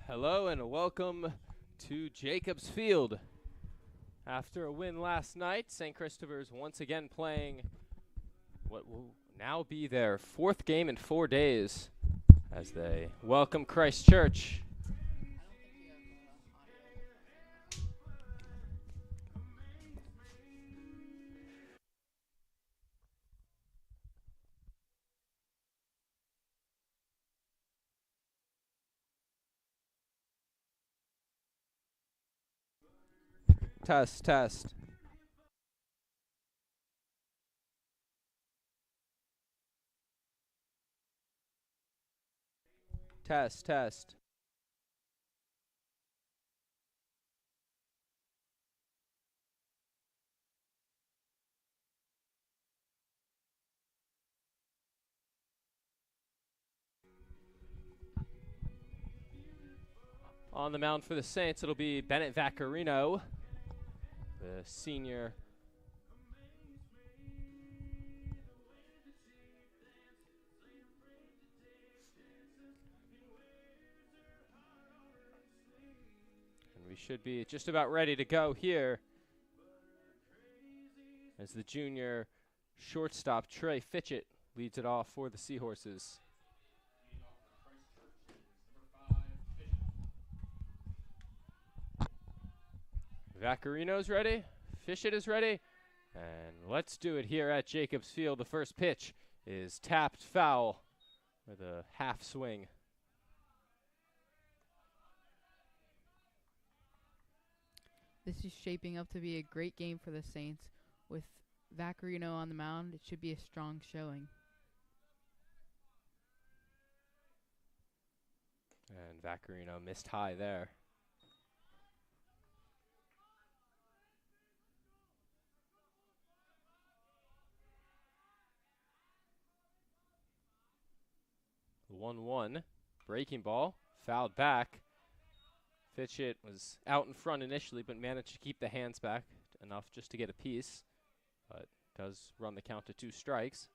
Hello and welcome to Jacobs Field. After a win last night, St. Christopher's once again playing what will now be their fourth game in 4 days as they welcome Christchurch. Test, test. Test, test. On the mound for the Saints, it'll be Bennett Vaccarino, the senior. And we should be just about ready to go here as the junior shortstop Trey Fitchett leads it off for the Seahorses. Vaccarino's ready, Fitchett is ready, and let's do it here at Jacobs Field. The first pitch is tapped foul with a half swing. This is shaping up to be a great game for the Saints. With Vaccarino on the mound, it should be a strong showing. And Vaccarino missed high there. The 1-1, breaking ball, fouled back. Fitchett was out in front initially, but managed to keep the hands back enough just to get a piece, but does run the count to 2 strikes.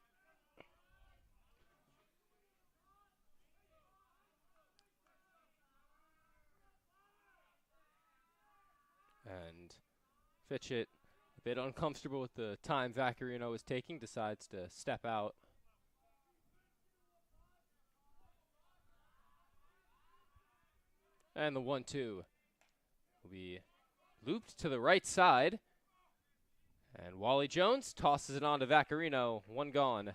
And Fitchett, a bit uncomfortable with the time Vaccarino was taking, decides to step out. And the 1-2 will be looped to the right side. And Wally Jones tosses it on to Vaccarino. 1 gone.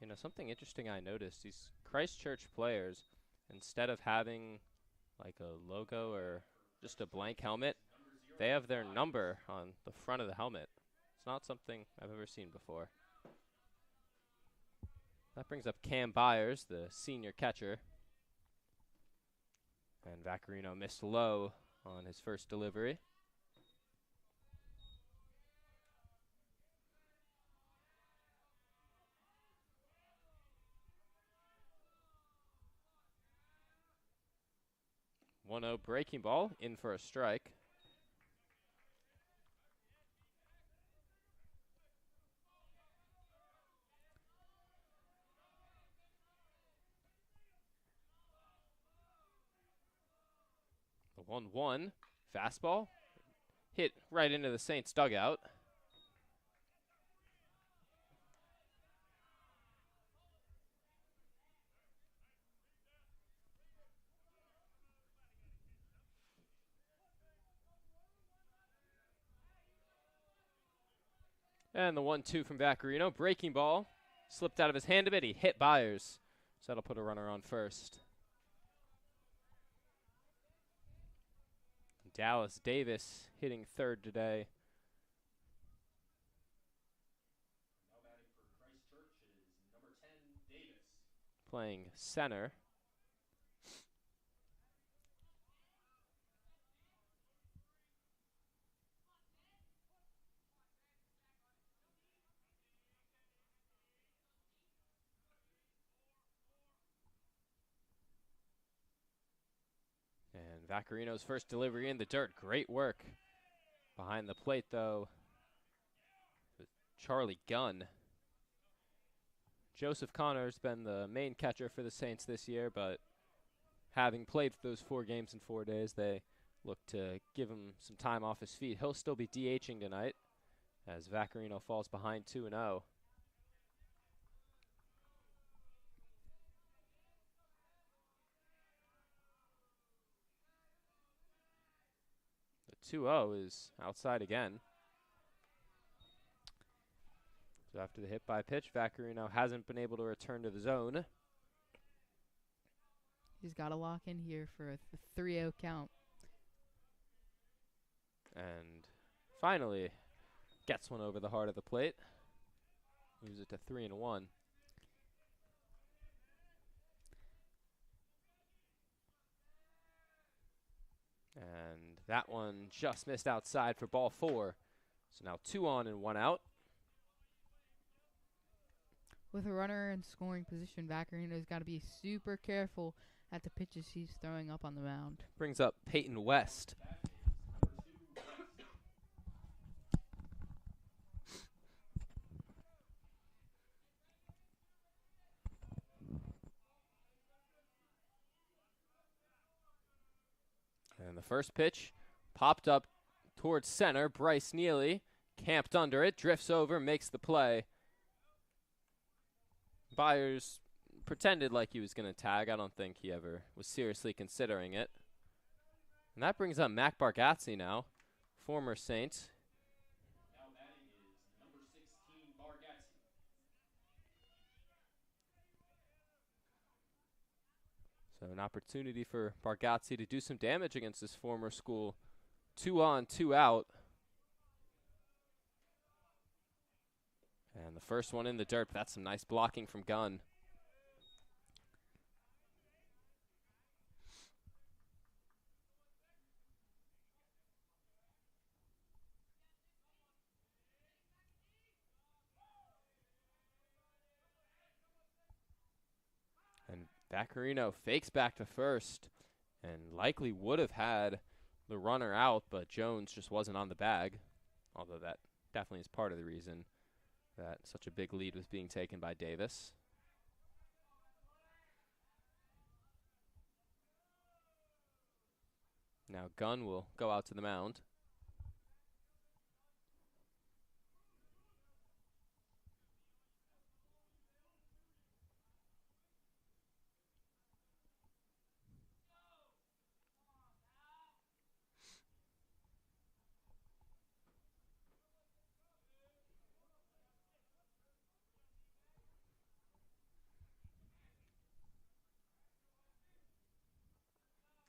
You know, something interesting I noticed, these Christchurch players, instead of having like a logo or just a blank helmet, they have their number on the front of the helmet. It's not something I've ever seen before. That brings up Cam Byers, the senior catcher. And Vaccarino missed low on his first delivery. One 0 breaking ball, in for a strike. The 1-1 fastball hit right into the Saints dugout. And the 1-2 from Vaccarino, breaking ball, slipped out of his hand a bit. He hit Byers, so that'll put a runner on first. Dallas Davis hitting third today. Now batting for Christchurch is number 10, Davis. Playing center. And Vaccarino's first delivery in the dirt. Great work. Behind the plate, though, with Charlie Gunn. Joseph Connor's been the main catcher for the Saints this year, but having played those 4 games in 4 days, they look to give him some time off his feet. He'll still be DHing tonight as Vaccarino falls behind 2-0. The 2-0 is outside again. So after the hit by pitch, Vaccarino hasn't been able to return to the zone. He's got to lock in here for a 3-0 count. And finally gets one over the heart of the plate. Moves it to 3-1. And that one just missed outside for ball 4. So now 2 on and 1 out. With a runner in scoring position, Vaccarino's got to be super careful at the pitches he's throwing up on the mound. Brings up Peyton West. And the first pitch popped up towards center. Bryce Neely camped under it, drifts over, makes the play. Byers pretended like he was going to tag. I don't think he ever was seriously considering it. And that brings up Mac Bargatze now, former Saint. Now batting is number 16, Bargatze. So an opportunity for Bargatze to do some damage against his former school. 2 on, 2 out. And the first one in the dirt, but that's some nice blocking from Gunn. And Vaccarino fakes back to first and likely would have had the runner out, but Jones just wasn't on the bag, although that definitely is part of the reason that such a big lead was being taken by Davis. Now Gunn will go out to the mound.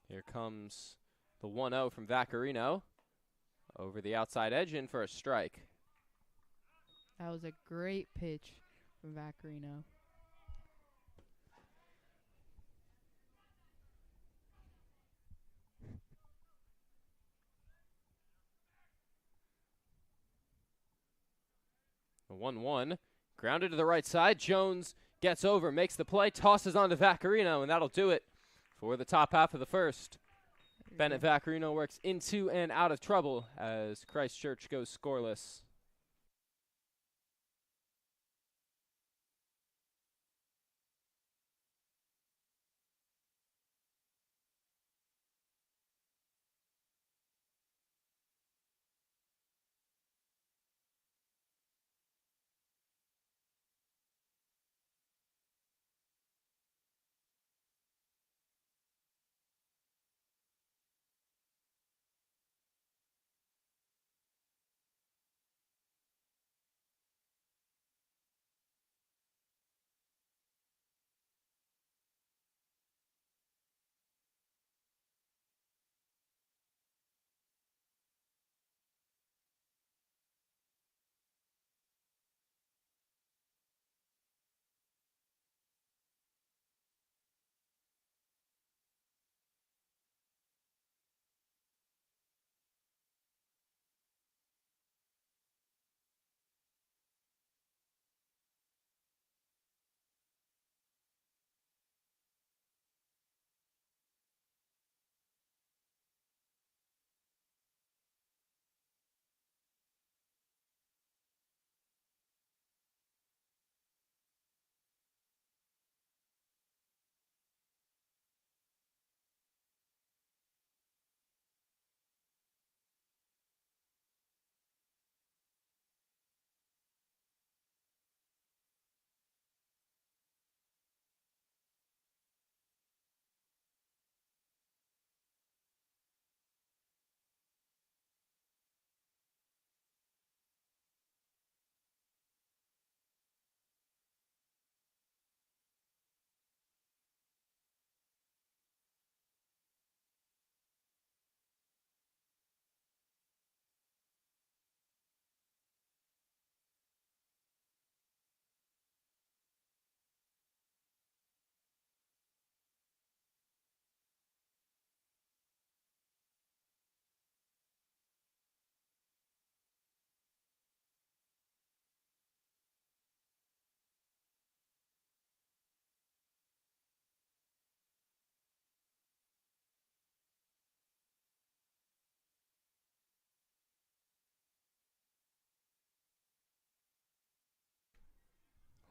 Here comes the 1-0 from Vaccarino. Over the outside edge, in for a strike. That was a great pitch from Vaccarino. The 1-1, grounded to the right side. Jones gets over, makes the play, tosses on to Vaccarino, and that'll do it for the top half of the first. Bennett Vaccarino works into and out of trouble as Christchurch goes scoreless.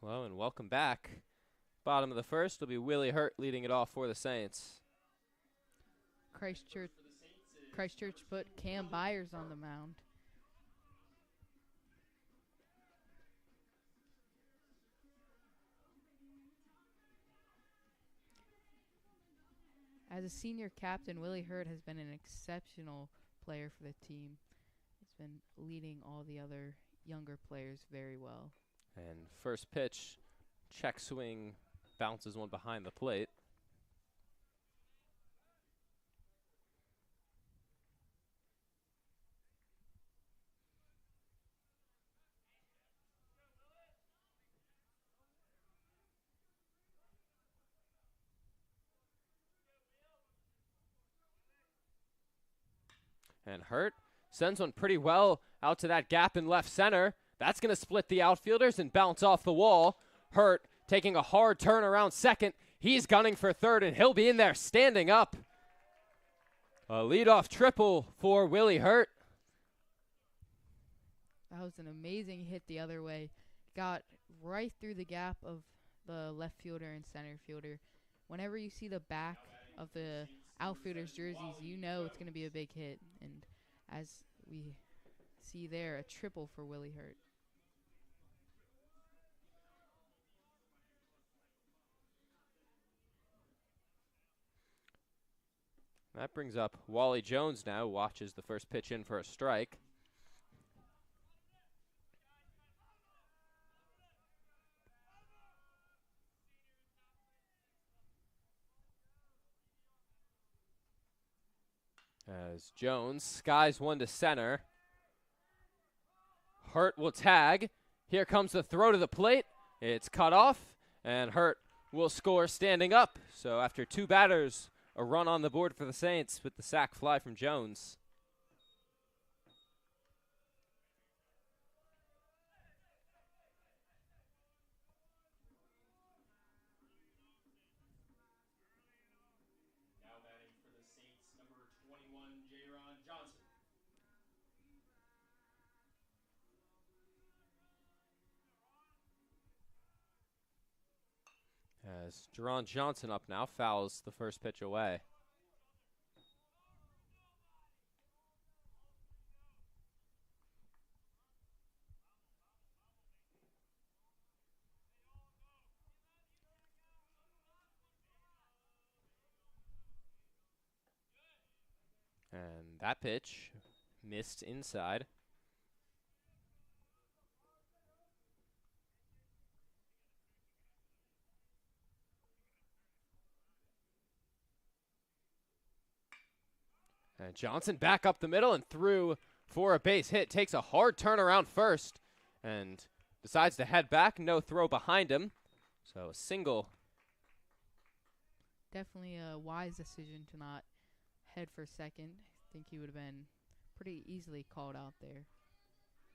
Hello and welcome back. Bottom of the first will be Willie Hurt leading it off for the Saints. Christchurch put Cam Byers on the mound. As a senior captain, Willie Hurt has been an exceptional player for the team. He's been leading all the other younger players very well. And first pitch, check swing, bounces one behind the plate. And Hurt sends one pretty well out to that gap in left center. That's going to split the outfielders and bounce off the wall. Hurt taking a hard turn around second. He's gunning for third, and he'll be in there standing up. A leadoff triple for Willie Hurt. That was an amazing hit the other way. Got right through the gap of the left fielder and center fielder. Whenever you see the back of the outfielders' jerseys, you know it's going to be a big hit. And as we see there, a triple for Willie Hurt. That brings up Wally Jones now, watches the first pitch in for a strike. As Jones skies one to center. Hurt will tag. Here comes the throw to the plate. It's cut off, and Hurt will score standing up. So after two batters, a run on the board for the Saints with the sac fly from Jones. Now batting for the Saints, number 21, Jaron Johnson. As Jaron Johnson up now, fouls the first pitch away. And that pitch missed inside. And Johnson back up the middle and through for a base hit. Takes a hard turn around first and decides to head back. No throw behind him. So a single. Definitely a wise decision to not head for second. I think he would have been pretty easily called out there.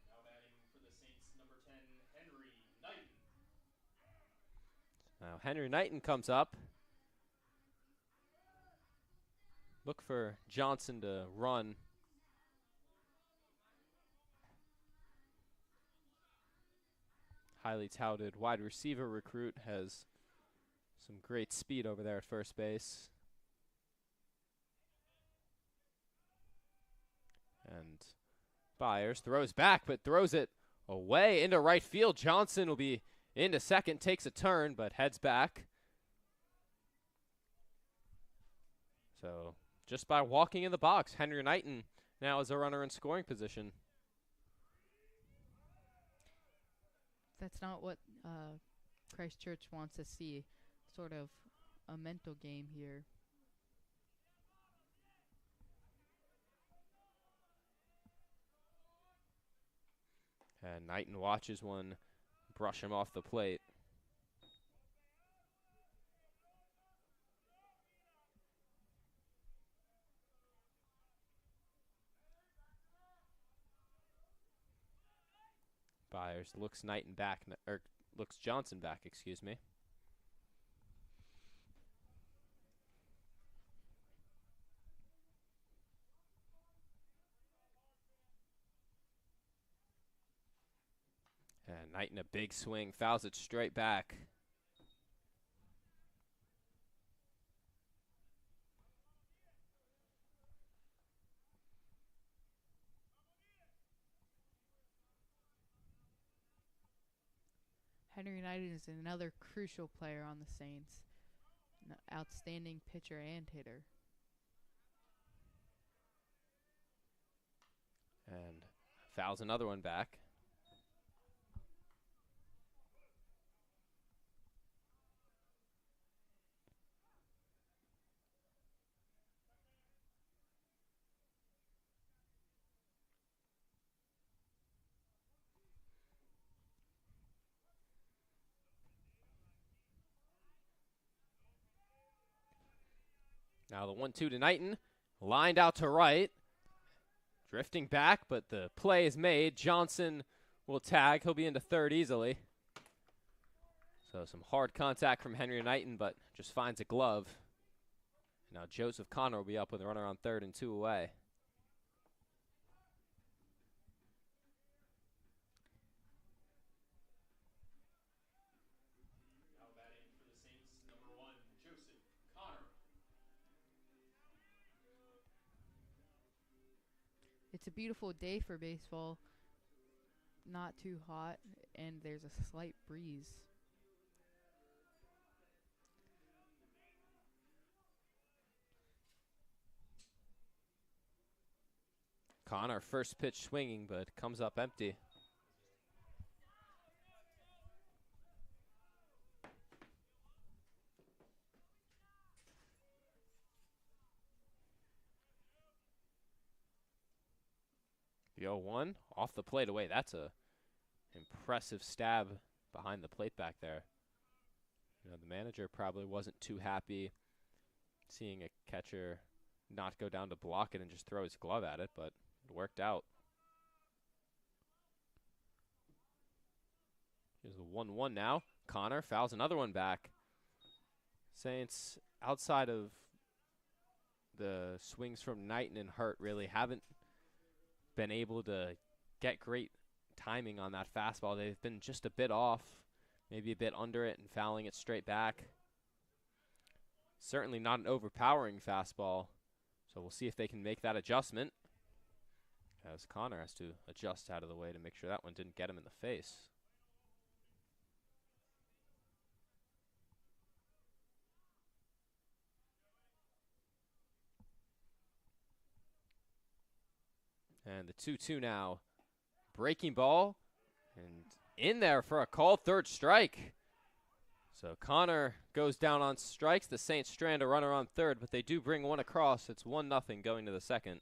Now batting for the Saints, number 10, Henry Knighton. Now Henry Knighton comes up. Look for Johnson to run. Highly touted wide receiver recruit, has some great speed over there at first base. And Byers throws back, but throws it away into right field. Johnson will be into second, takes a turn, but heads back. So just by walking in the box, Henry Knighton now is a runner in scoring position. That's not what Christchurch wants to see. Sort of a mental game here. And Knighton watches one brush him off the plate. Byers looks Knighton back, or looks Johnson back, excuse me. And Knighton a big swing, fouls it straight back. Henry Knight is another crucial player on the Saints. An outstanding pitcher and hitter. And fouls another one back. Now the 1-2 to Knighton. Lined out to right. Drifting back, but the play is made. Johnson will tag. He'll be into third easily. So some hard contact from Henry Knighton, but just finds a glove. Now Joseph Connor will be up with a runner on third and 2 away. Now batting for the Saints, number 1, Joseph Connor. It's a beautiful day for baseball. Not too hot, and there's a slight breeze. Connor first pitch swinging, but comes up empty. The 0-1 off the plate away. That's a impressive stab behind the plate back there. You know, the manager probably wasn't too happy seeing a catcher not go down to block it and just throw his glove at it, but it worked out. Here's the 1-1 now. Connor fouls another one back. Saints, outside of the swings from Knighton and Hurt, really haven't been able to get great timing on that fastball. They've been just a bit off, maybe a bit under it and fouling it straight back. Certainly not an overpowering fastball, so we'll see if they can make that adjustment, as Connor has to adjust out of the way to make sure that one didn't get him in the face. And the 2-2 now. Breaking ball. And in there for a called third strike. So Connor goes down on strikes. The Saints strand a runner on third, but they do bring one across. It's 1-0 going to the second.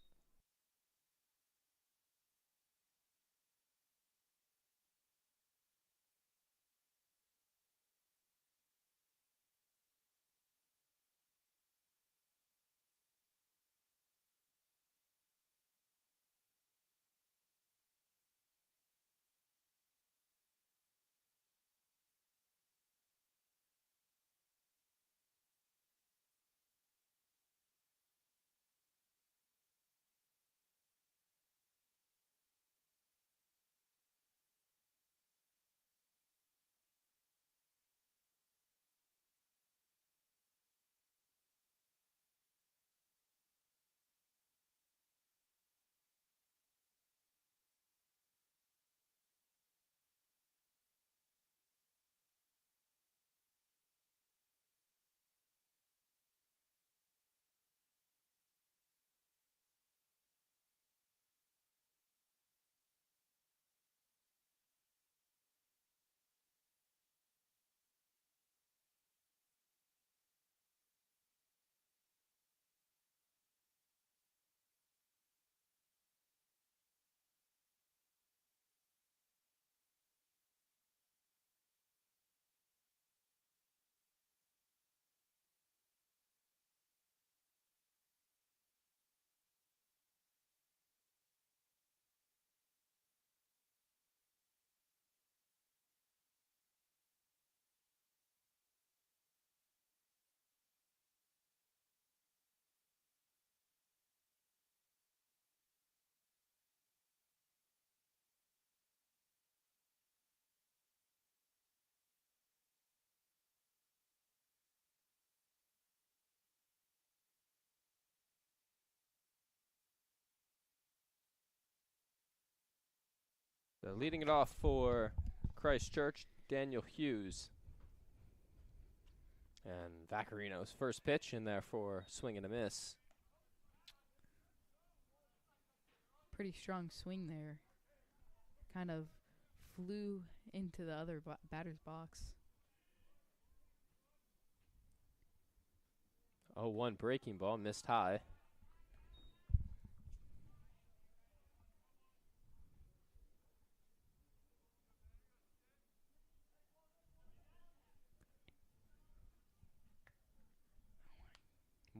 So leading it off for Christchurch, Daniel Hughes. And Vaccarino's first pitch in there for swing and a miss. Pretty strong swing there. Kind of flew into the other batter's box. 0-1 breaking ball, missed high.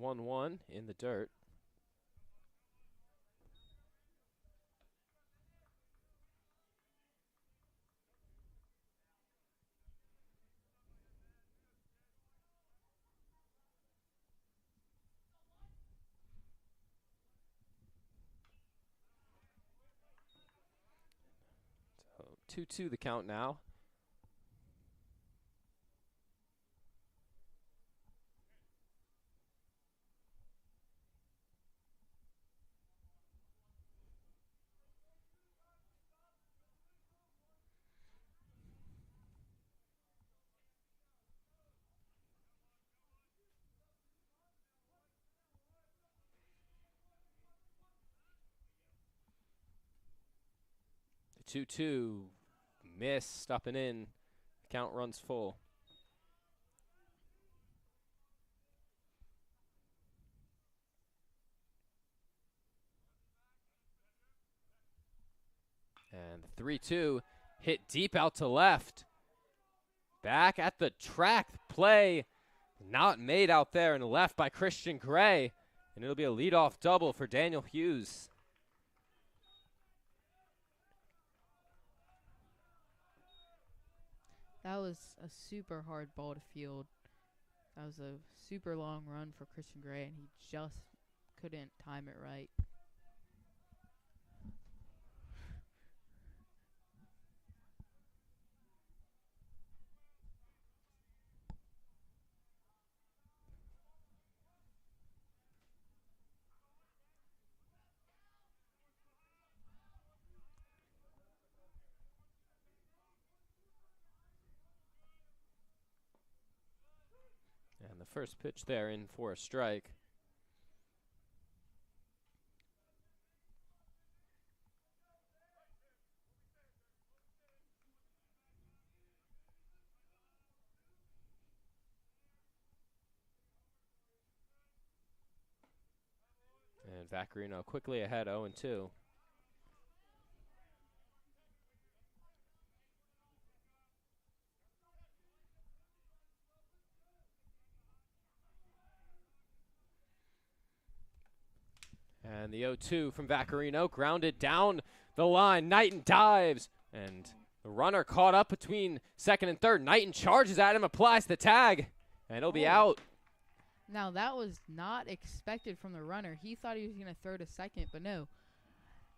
One in the dirt. So 2-2 the count now. The 2-2 miss, stopping in. Count runs full. And the 3-2 hit deep out to left. Back at the track. Play not made out there and left by Christian Gray. And it'll be a leadoff double for Daniel Hughes. That was a super hard ball to field. That was a super long run for Christian Gray, and he just couldn't time it right. And the first pitch there in for a strike. And Vaccarino quickly ahead, 0-2. And the 0-2 from Vaccarino, grounded down the line. Knighton dives, and the runner caught up between second and third. Knighton charges at him, applies the tag, and he'll be out. Now, that was not expected from the runner. He thought he was going to throw to second, but no.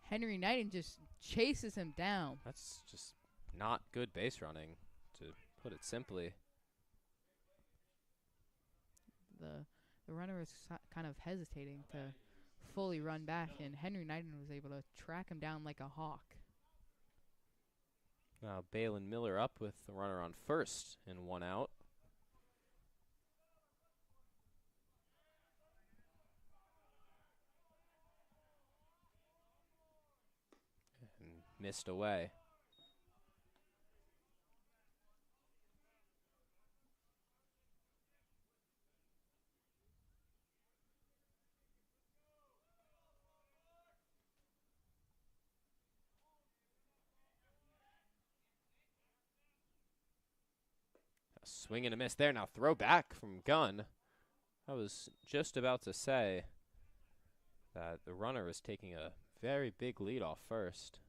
Henry Knighton just chases him down. That's just not good base running, to put it simply. The runner was kind of hesitating to fully run back, and Henry Knighton was able to track him down like a hawk. Now Balin Miller up with the runner on first and one out. And missed away. A swing and a miss there. Now throw back from Gunn. I was just about to say that the runner was taking a very big lead off first.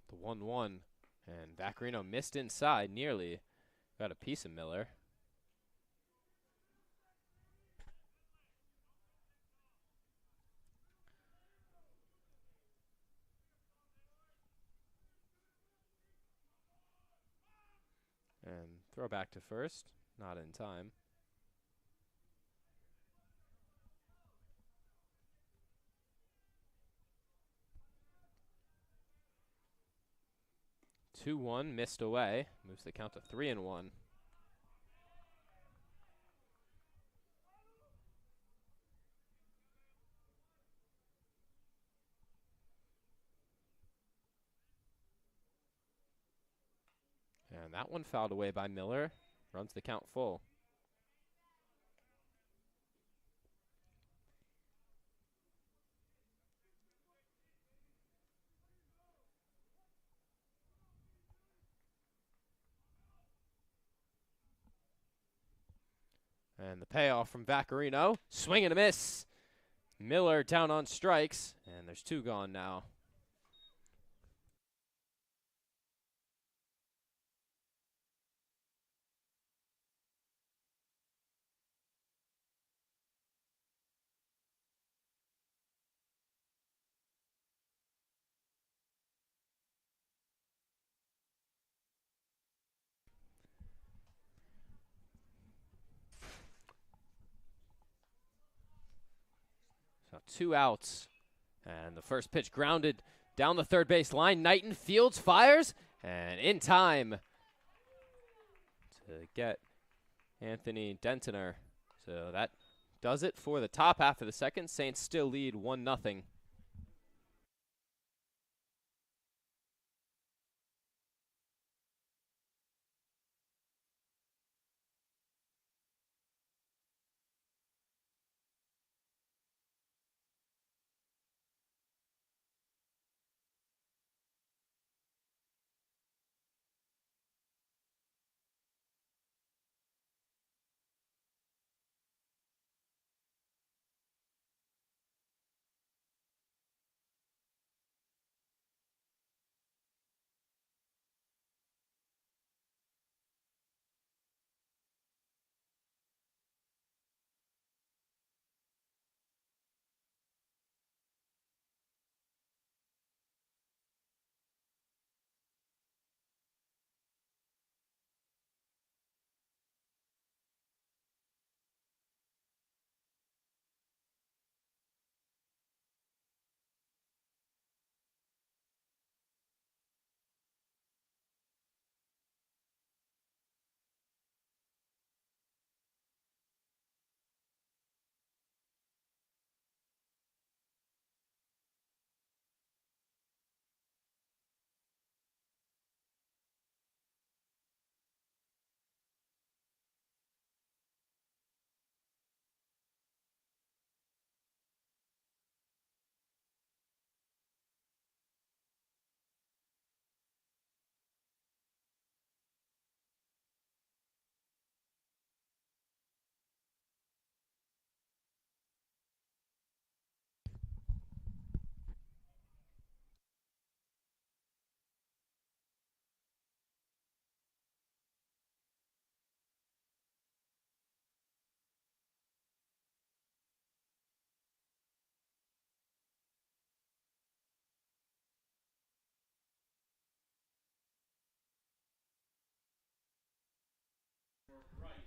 The 1-1, and Vaccarino missed inside nearly. Got a piece of Miller. And Throw back to first. Not in time. Two-one, missed away. Moves the count to 3-1. And that one fouled away by Miller. Runs the count full. And the payoff from Vaccarino. Swing and a miss. Miller down on strikes. And there's two gone now. So 2 outs. And the first pitch grounded down the third base line. Knighton fields, fires, and in time to get Anthony Dentiner. So that does it for the top half of the second. Saints still lead 1-0.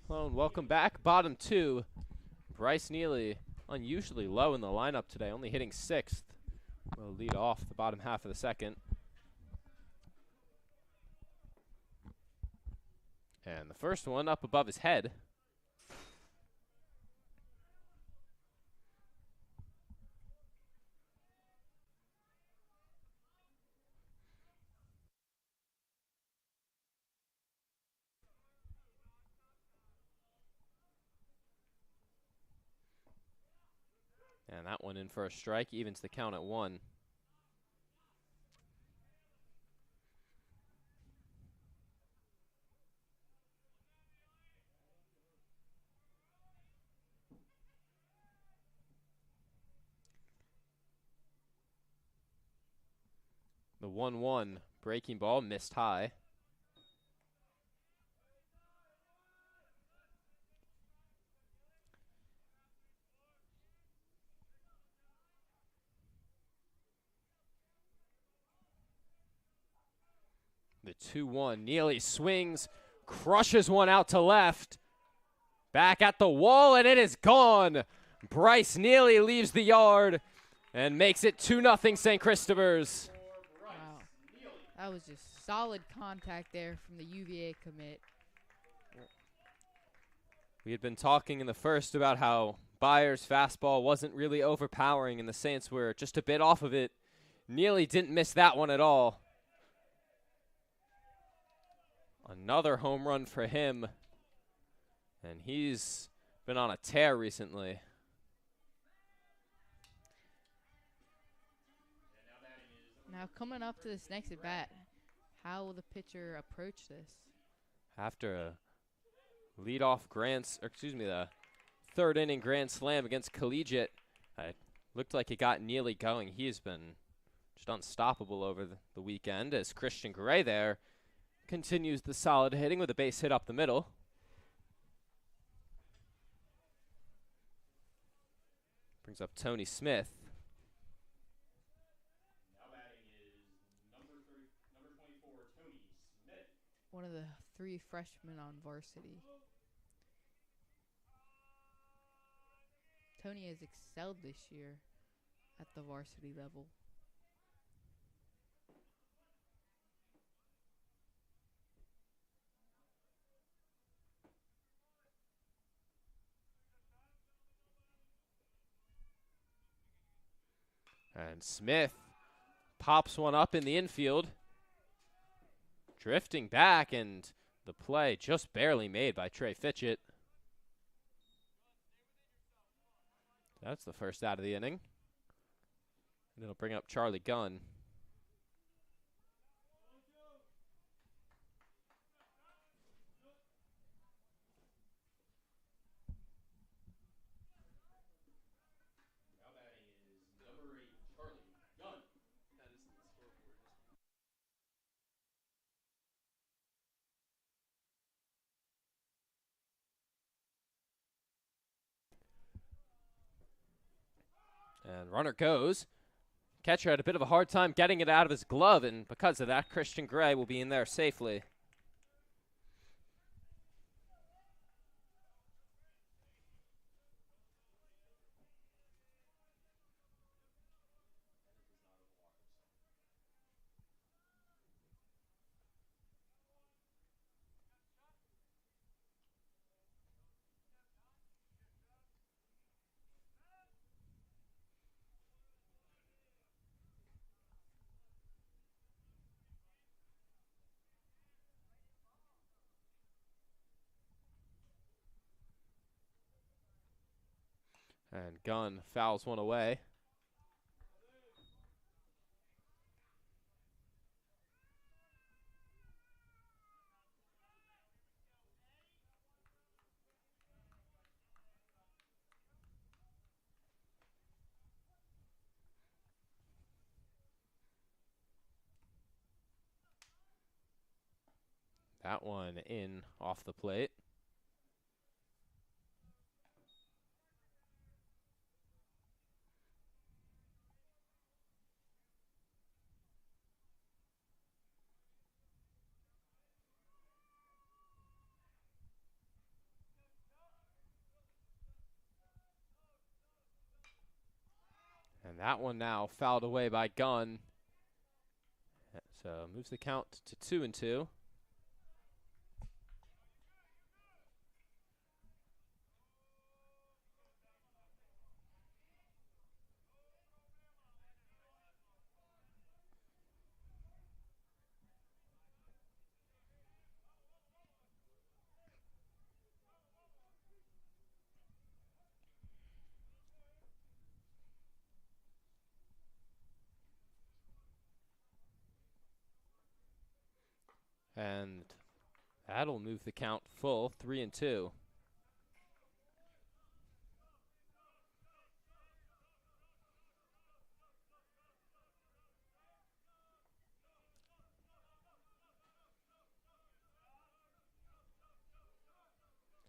Hello and welcome back. Bottom 2. Bryce Neely, unusually low in the lineup today, only hitting 6th. Will lead off the bottom half of the second. And the first one up above his head. And that one in for a strike, evens the count at 1. The 1-1 breaking ball missed high. The 2-1. Neely swings, crushes one out to left. Back at the wall, and it is gone. Bryce Neely leaves the yard and makes it 2-0 St. Christopher's. Wow. That was just solid contact there from the UVA commit. We had been talking in the first about how Byers' fastball wasn't really overpowering and the Saints were just a bit off of it. Neely didn't miss that one at all. Another home run for him. And he's been on a tear recently. Now coming up to this next at bat, how will the pitcher approach this? After a leadoff the third inning grand slam against Collegiate, it looked like it got Neely going. He has been just unstoppable over the weekend as Christian Gray there continues the solid hitting with a base hit up the middle. Brings up Tony Smith. Now batting is number 24, Tony Smith. One of the 3 freshmen on varsity. Tony has excelled this year at the varsity level. And Smith pops one up in the infield. Drifting back, and the play just barely made by Trey Fitchett. That's the first out of the inning. And it'll bring up Charlie Gunn. Now batting is number 8, Charlie Gunn. That is the scoreboard. And runner goes. Catcher had a bit of a hard time getting it out of his glove, and because of that, Christian Gray will be in there safely. And Gunn fouls one away. That one in off the plate. And that one now fouled away by Gunn. So moves the count to 2-2. And that'll move the count full 3-2.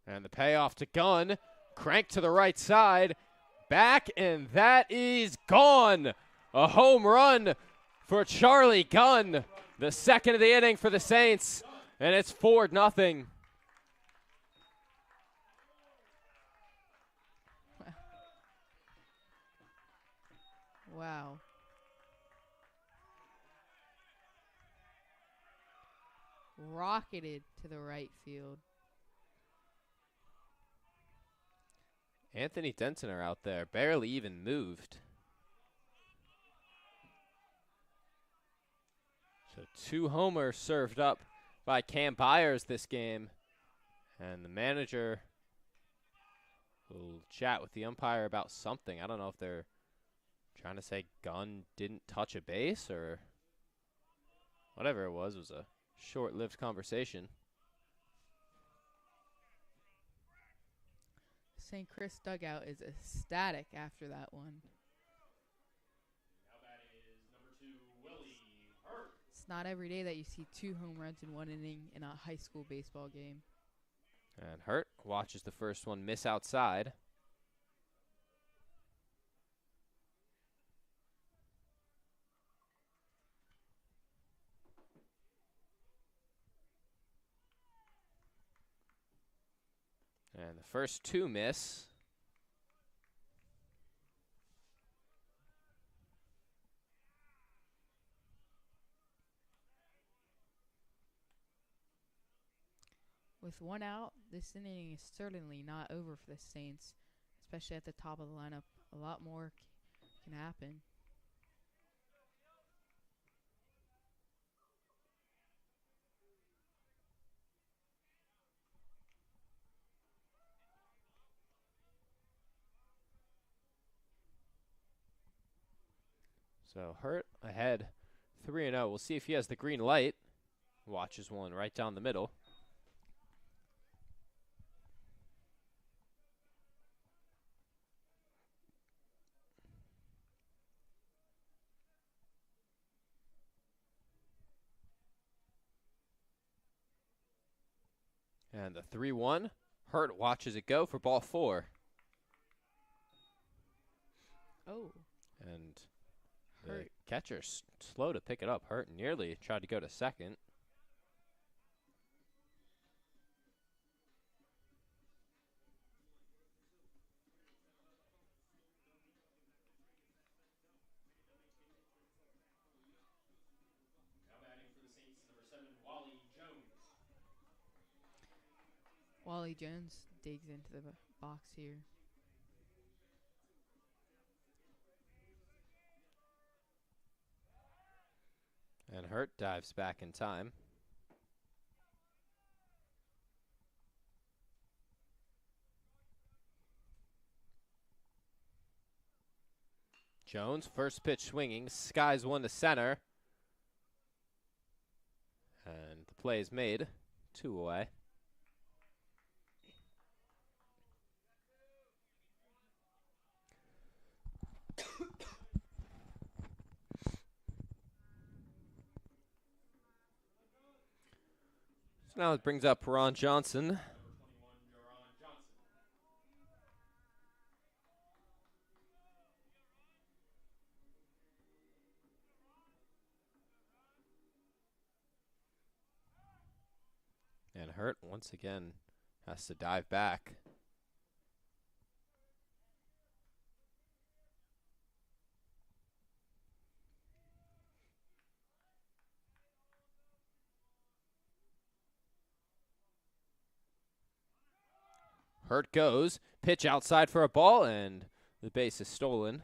And the payoff to Gunn, crank to the right side, back, and that is gone. A home run for Charlie Gunn. The second of the inning for the Saints, and it's 4-0. rocketed to the right field. Anthony Dentiner out there, barely even moved. So 2 homers served up by Cam Byers this game. And the manager will chat with the umpire about something. I don't know if they're trying to say Gunn didn't touch a base or whatever it was a short-lived conversation. St. Chris dugout is ecstatic after that one. Now batting is number 2, Willie Hurt. It's not every day that you see 2 home runs in 1 inning in a high school baseball game. And Hurt watches the first one miss outside. And the first 2 miss. With 1 out, this inning is certainly not over for the Saints, especially at the top of the lineup. A lot more can happen. So Hurt ahead 3-0. We'll see if he has the green light. Watches one right down the middle. And the 3-1. Hurt watches it go for ball 4. Oh. And Hurt. the catcher's slow to pick it up. Hurt nearly tried to go to second. Now batting for the Saints, number 7, Wally Jones. Wally Jones digs into the box here. And Hurt dives back in time. Jones, first pitch swinging, skies one to center. And the play is made, 2 away. So now it brings up Ron Johnson. Number 21, Jaron Johnson. And Hurt, once again, has to dive back. Hurt goes, pitch outside for a ball, and the base is stolen.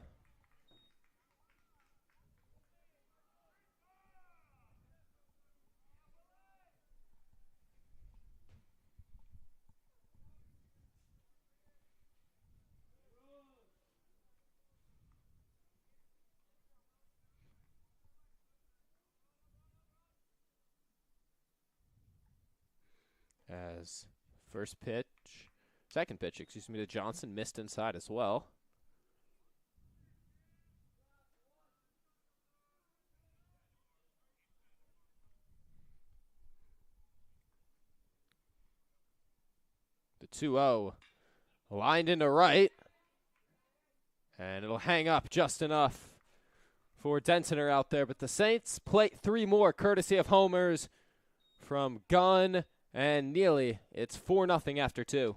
As second pitch, to Johnson missed inside as well. The 2-0 lined into right, and it'll hang up just enough for Dentiner out there. But the Saints plate 3 more, courtesy of homers from Gunn and Neely. It's 4-0 after 2.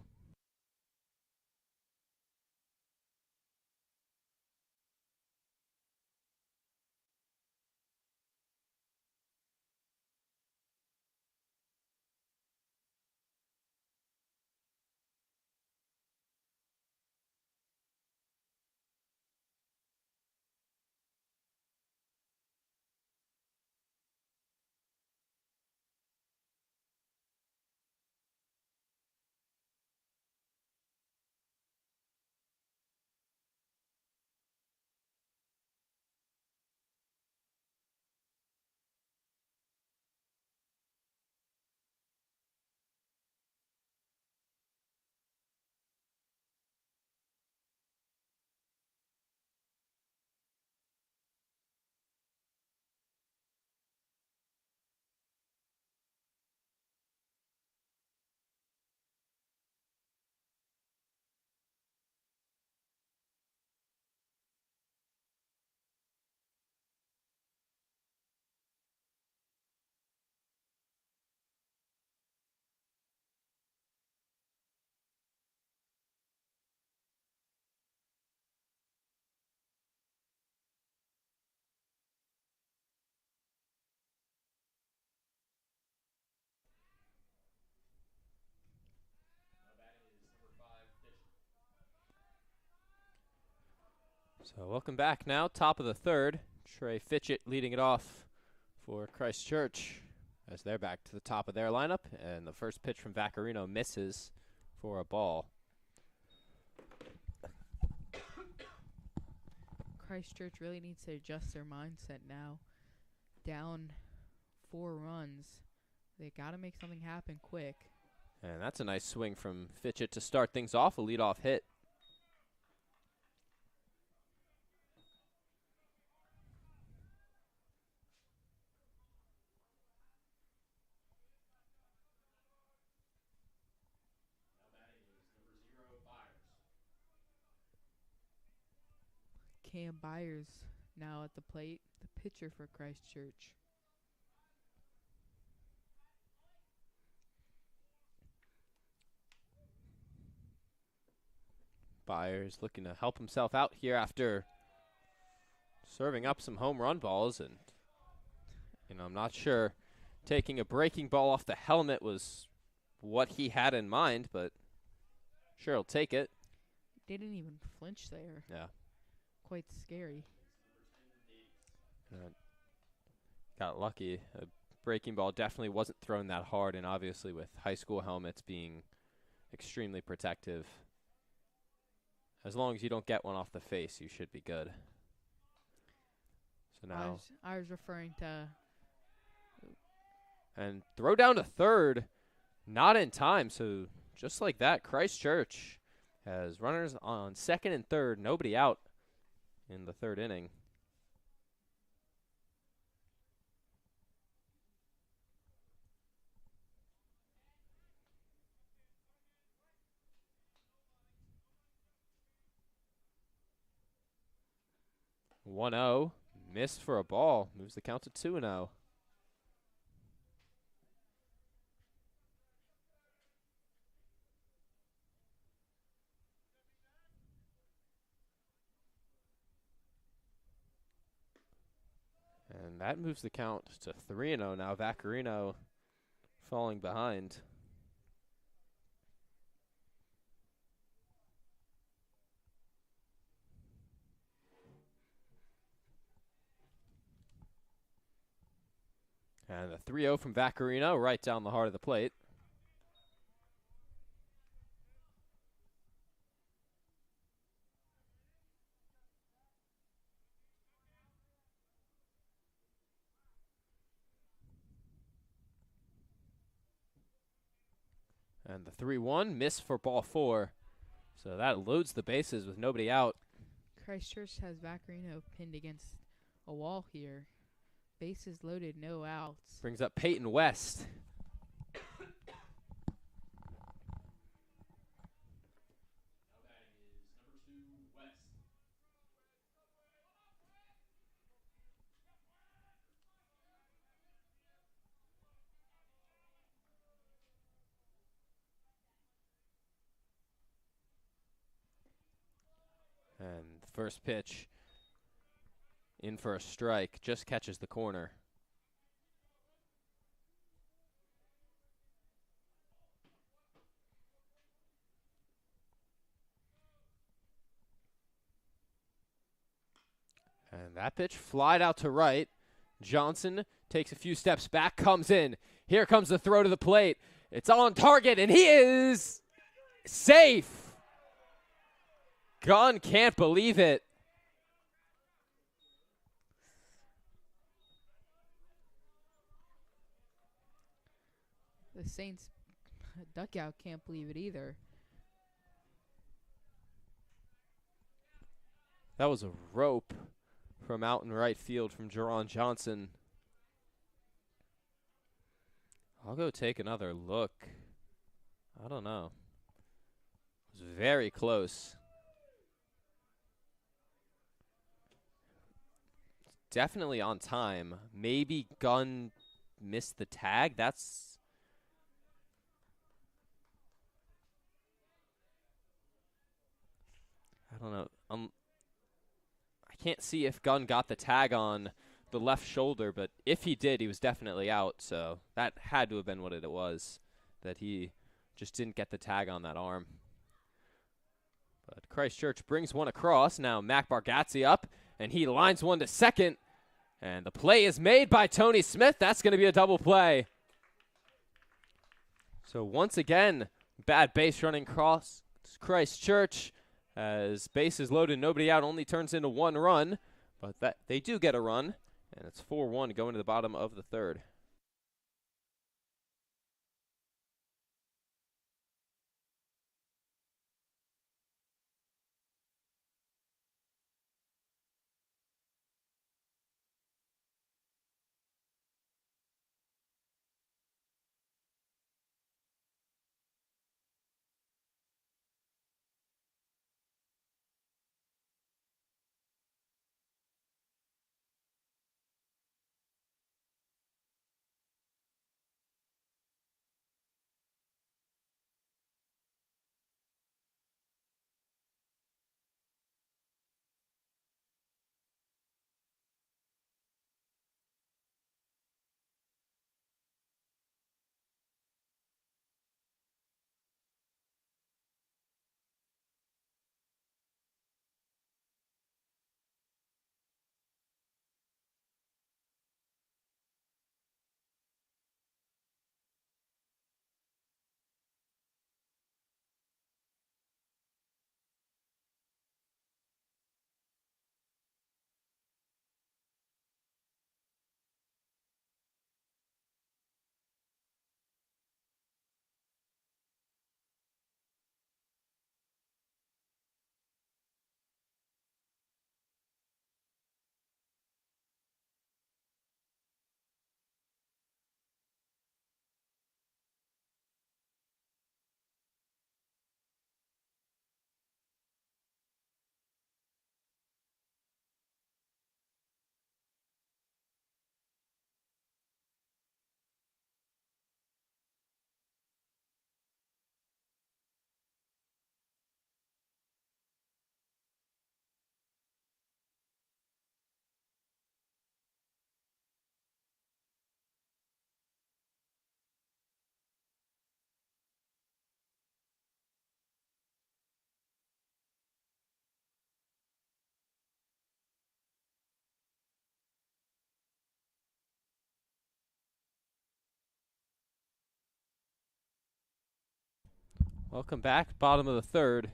So welcome back now, top of the third. Trey Fitchett leading it off for Christchurch as they're back to the top of their lineup. And the first pitch from Vaccarino misses for a ball. Christchurch really needs to adjust their mindset now. Down 4 runs. They got to make something happen quick. And that's a nice swing from Fitchett to start things off, a leadoff hit. Cam Byers now at the plate, the pitcher for Christchurch. Byers looking to help himself out here after serving up some home run balls. And, I'm not sure taking a breaking ball off the helmet was what he had in mind, but sure, he'll take it. Didn't even flinch there. Yeah. Quite scary. Got lucky. A breaking ball definitely wasn't thrown that hard, and obviously with high school helmets being extremely protective, as long as you don't get one off the face, you should be good. So now, I was referring to. and throw down to third, not in time. So just like that, Christchurch has runners on second and third, nobody out in the third inning. One 0, missed for a ball, moves the count to 2-0. And that moves the count to 3-0 now. Vaccarino falling behind. And the 3-0 from Vaccarino right down the heart of the plate. And the 3-1, miss for ball 4. So that loads the bases with nobody out. Christchurch has Vaccarino pinned against a wall here. Bases loaded, no outs. Brings up Peyton West. And the first pitch in for a strike, just catches the corner. And that pitch flied out to right. Johnson takes a few steps back, comes in. Here comes the throw to the plate. It's on target, and he is safe. Gunn can't believe it. The Saints duckout can't believe it either. That was a rope from out in right field from Jerron Johnson. I'll go take another look. I don't know. It was very close. Definitely on time. Maybe Gunn missed the tag. That's... I don't know. I can't see if Gunn got the tag on the left shoulder, but if he did, he was definitely out. So that had to have been what it was, that he just didn't get the tag on that arm. But Christchurch brings one across. Now Mac Bargatze up, and he lines one to second. And the play is made by Tony Smith. That's going to be a double play. So once again, bad base running cross Christchurch. As bases loaded, nobody out, only turns into one run. But that they do get a run, and it's 4-1 going to the bottom of the third. Welcome back, bottom of the third.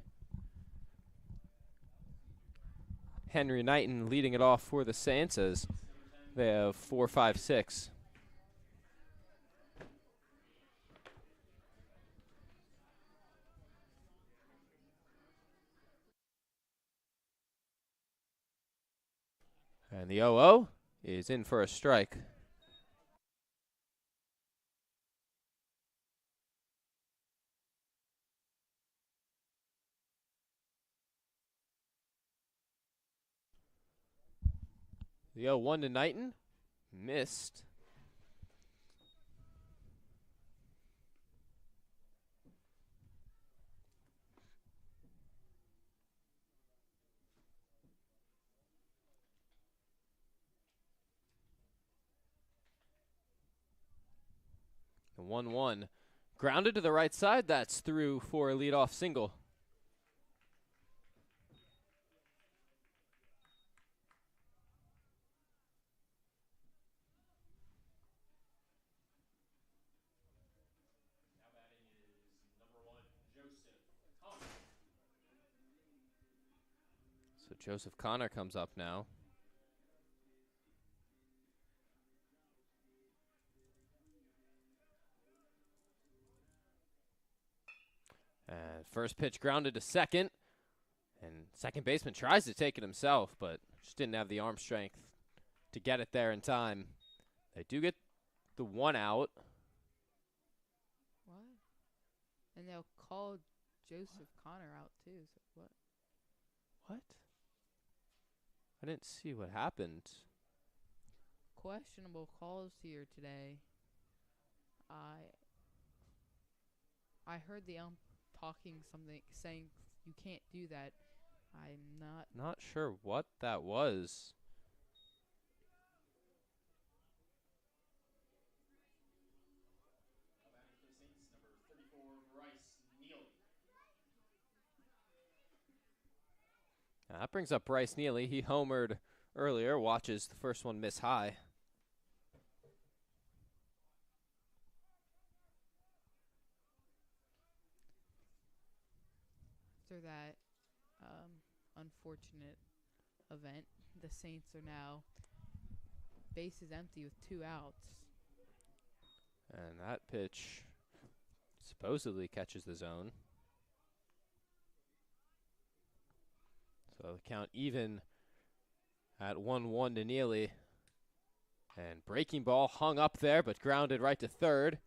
Henry Knighton leading it off for the Saints as they have 4, 5, 6. And the 0-0 is in for a strike. The 0-1 to Knighton. Missed. The 1-1. Grounded to the right side. That's through for a leadoff single. Now batting is number 1, Joseph Connor. So Joseph Connor comes up now. And first pitch grounded to second. And second baseman tries to take it himself, but just didn't have the arm strength to get it there in time. They do get the one out. What? And they'll call Joseph Connor out too. So what? What? I didn't see what happened. Questionable calls here today. I heard the ump talking something, saying you can't do that. I'm Not sure what that was. Now batting for the Saints, number 34, Bryce Neely. That brings up Bryce Neely. He homered earlier. Watches the first one miss high. After that unfortunate event, the Saints are now bases empty with 2 outs. And that pitch supposedly catches the zone. So the count even at 1-1 to Neely. And breaking ball hung up there, but grounded right to third.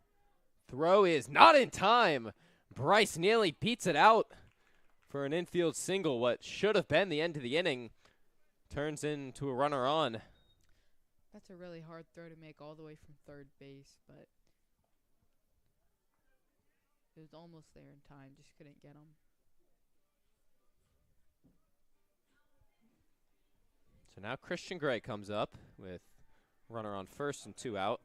Throw is not in time. Bryce Neely beats it out for an infield single. What should have been the end of the inning turns into a runner on. That's a really hard throw to make all the way from third base, but it was almost there in time. Just couldn't get him. So now Christian Gray comes up with runner on first and 2 out.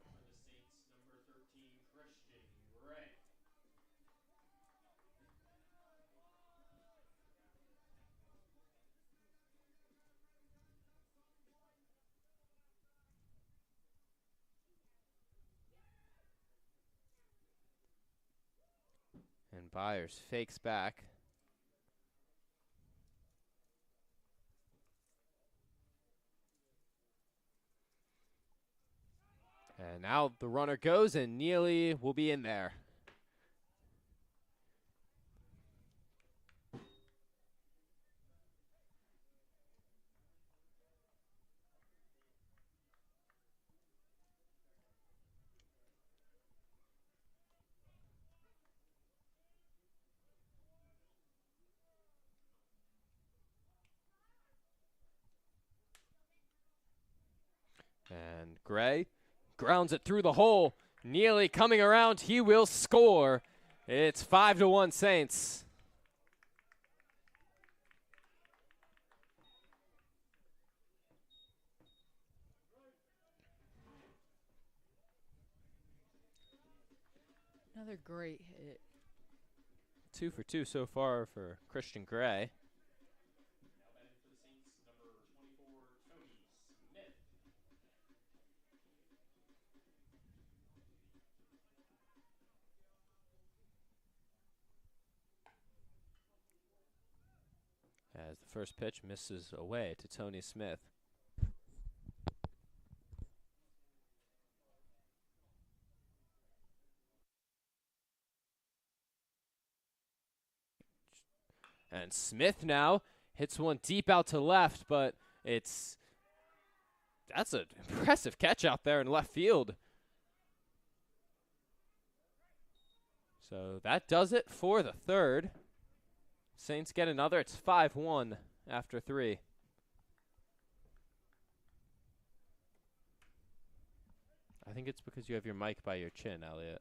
And Byers fakes back. And now the runner goes, and Neely will be in there. And Gray grounds it through the hole. Neely coming around. He will score. It's 5-1 Saints. Another great hit. 2 for 2 so far for Christian Gray. As the first pitch misses away to Tony Smith. And Smith now hits one deep out to left, but that's an impressive catch out there in left field. So that does it for the third. Saints get another. It's 5-1 after 3. I think it's because you have your mic by your chin, Elliot.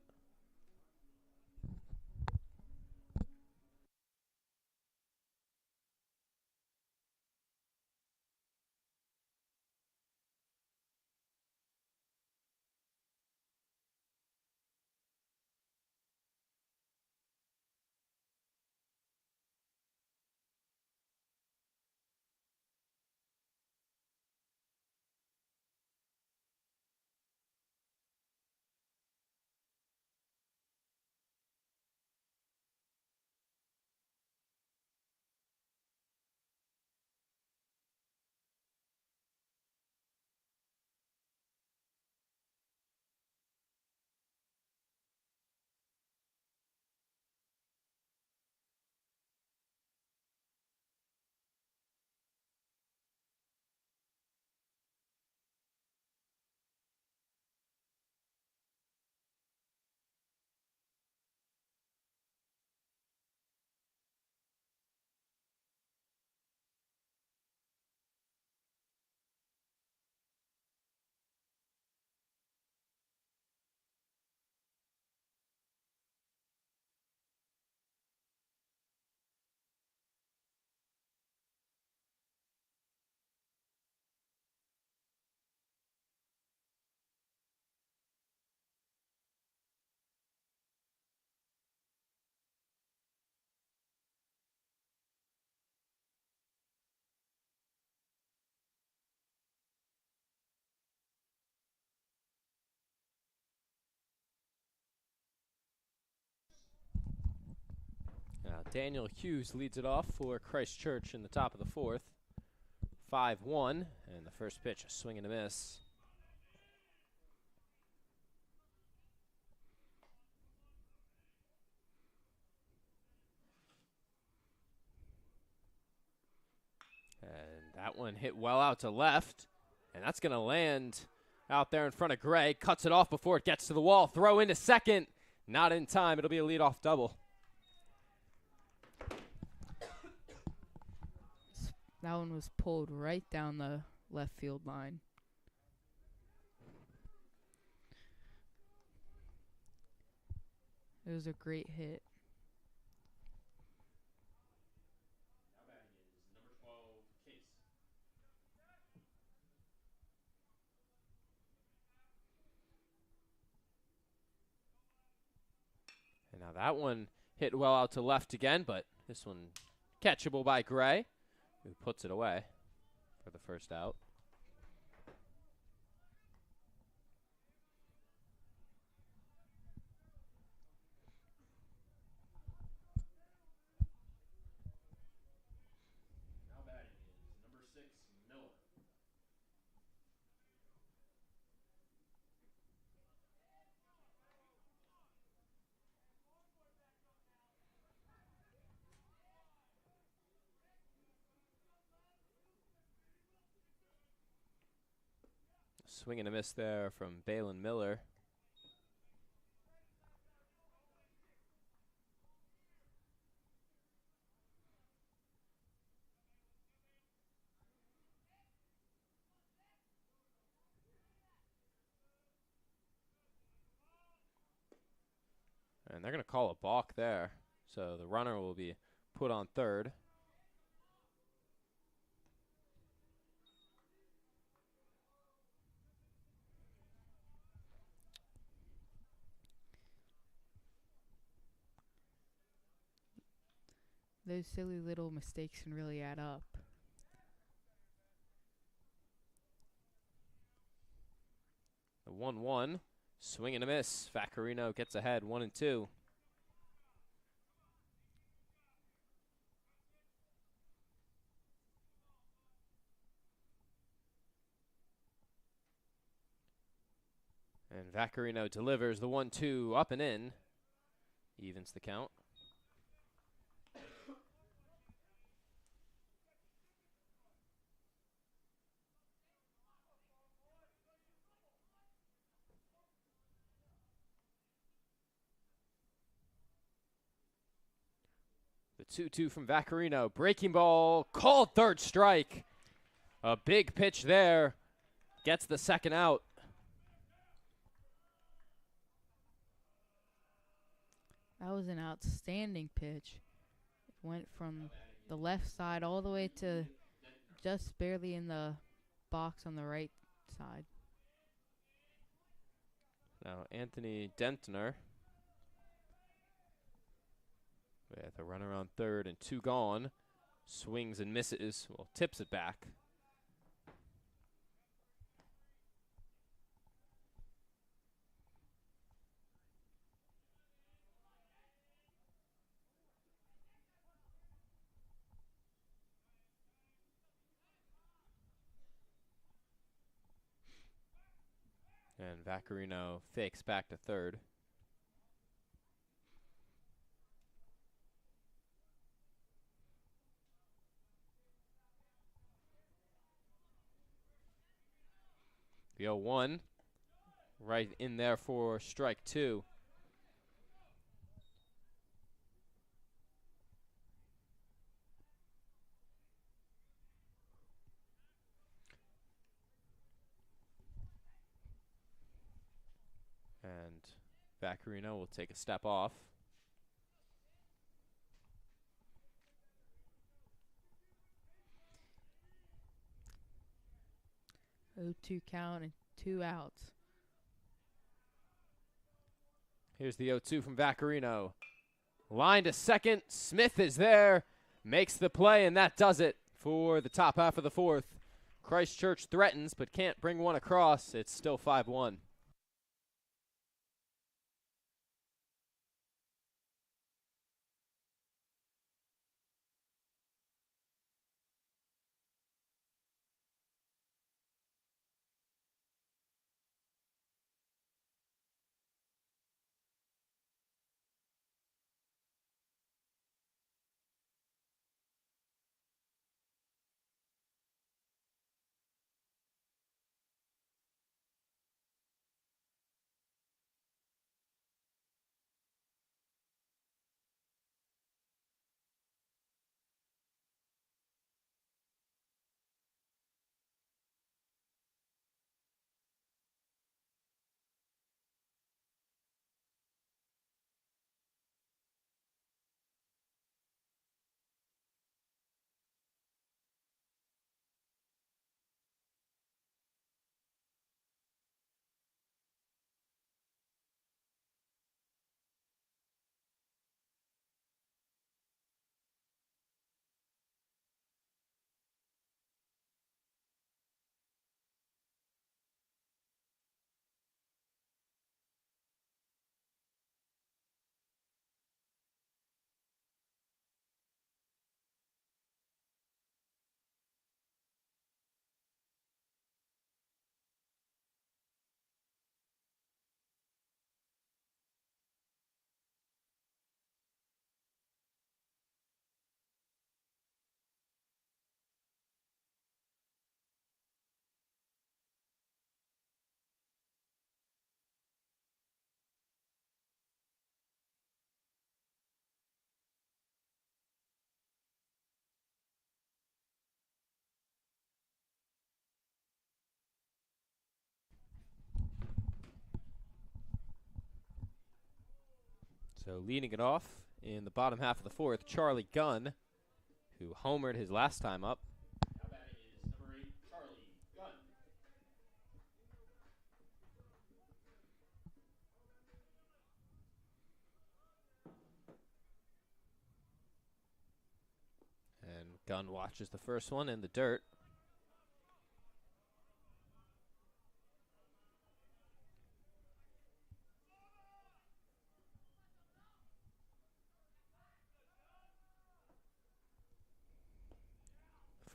Now Daniel Hughes leads it off for Christchurch in the top of the fourth. 5-1, and the first pitch, a swing and a miss. And that one hit well out to left, and that's going to land out there in front of Gray. Cuts it off before it gets to the wall. Throw into second. Not in time. It'll be a leadoff double. That one was pulled right down the left field line. It was a great hit. Now batting is number 12, Case. And now that one hit well out to left again, but this one catchable by Gray, who puts it away for the first out. Now batting is number 6, Miller. Swing and a miss there from Balin Miller. And they're going to call a balk there. So the runner will be put on third. Those silly little mistakes can really add up. The 1-1. Swing and a miss. Vaccarino gets ahead 1-2. And Vaccarino delivers the 1-2 up and in. Evens the count. The 2-2 from Vaccarino. Breaking ball. Called third strike. A big pitch there. Gets the second out. That was an outstanding pitch. It went from the left side all the way to just barely in the box on the right side. Now Anthony Dentner with a runner on third and 2 gone. Swings and misses. Well, tips it back. And Vaccarino fakes back to third. The 0-1 right in there for strike 2. And Vaccarino will take a step off. Oh, 2 count and 2 outs. Here's the 0-2 from Vaccarino. Line to second. Smith is there. Makes the play, and that does it for the top half of the fourth. Christchurch threatens, but can't bring one across. It's still 5-1. So leading it off in the bottom half of the fourth, Charlie Gunn, who homered his last time up. Now batting is number 8, Charlie Gunn. And Gunn watches the first one in the dirt.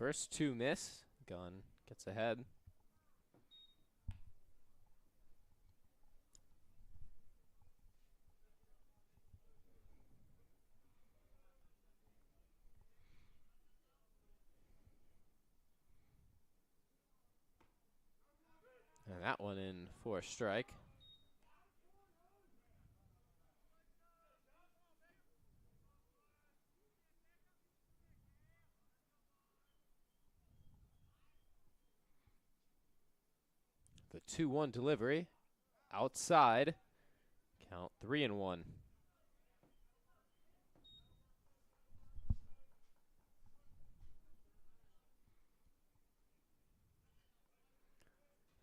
First two miss. Gunn gets ahead. And that one in for a strike. The 2-1 delivery outside. Count 3-1.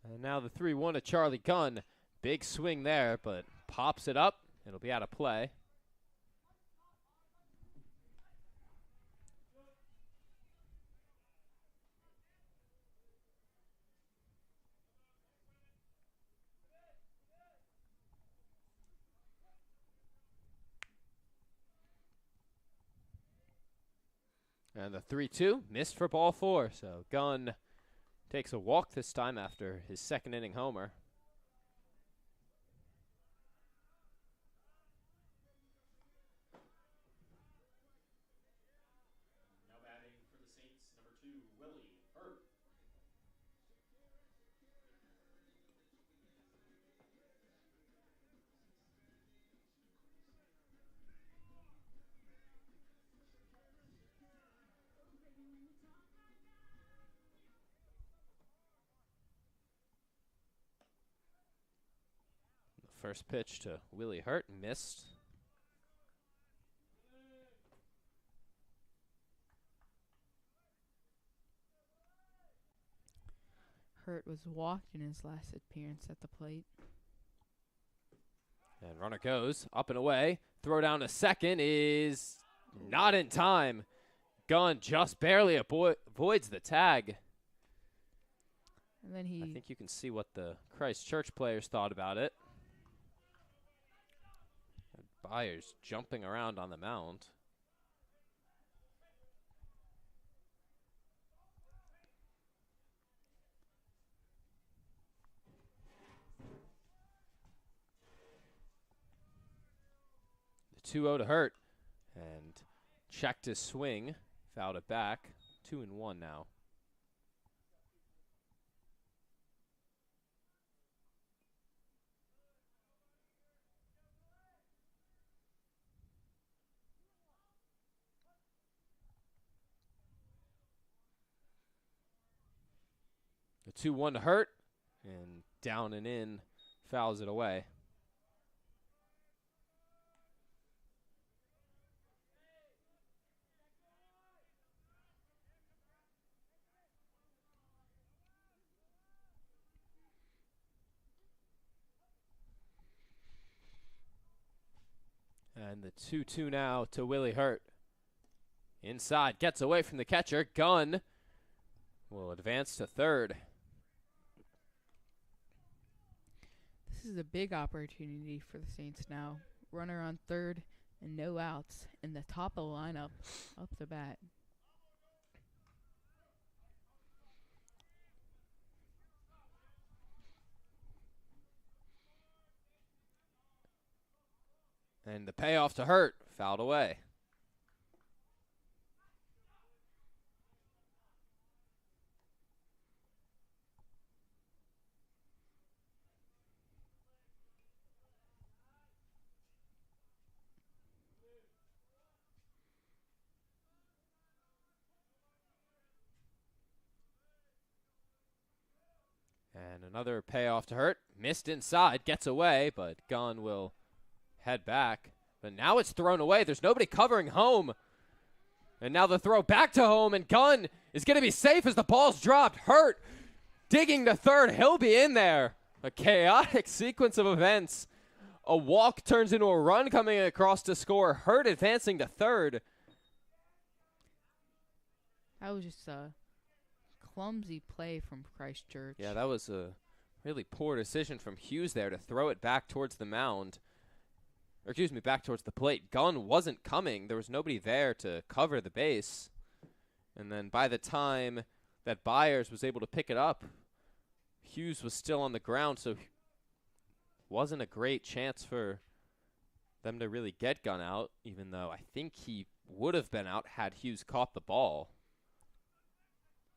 And now the 3-1 to Charlie Gunn. Big swing there, but pops it up. It'll be out of play. And the 3-2 missed for ball 4. So Gunn takes a walk this time after his second inning homer. Now batting for the Saints, number 2, Willie Hurt. The first pitch to Willie Hurt missed. Hurt was walked in his last appearance at the plate. And runner goes up and away. Throw down to second is not in time. Gunn just barely avoids the tag. And then I think you can see what the Christchurch players thought about it. Byers jumping around on the mound. The 2-0 to Hurt. And checked his swing. Fouled it back. 2-1 now. The 2-1 to Hurt. And down and in. Fouls it away. And the 2-2 now to Willie Hurt. Inside, gets away from the catcher. Gunn will advance to third. this is a big opportunity for the Saints now. Runner on third and no outs in the top of the lineup up the bat. And the payoff to Hurt, fouled away. And another payoff to Hurt. Missed inside, gets away, but Gunn will head back. But now it's thrown away. There's nobody covering home. And now the throw back to home, and Gunn is going to be safe as the ball's dropped. Hurt digging to third. He'll be in there. A chaotic sequence of events. A walk turns into a run coming across to score. Hurt advancing to third. That was just a clumsy play from Christchurch. Yeah, that was a really poor decision from Hughes there to throw it back towards the mound. Or excuse me, back towards the plate. Gunn wasn't coming. There was nobody there to cover the base. And then by the time that Byers was able to pick it up, Hughes was still on the ground, so wasn't a great chance for them to really get Gunn out, even though I think he would have been out had Hughes caught the ball.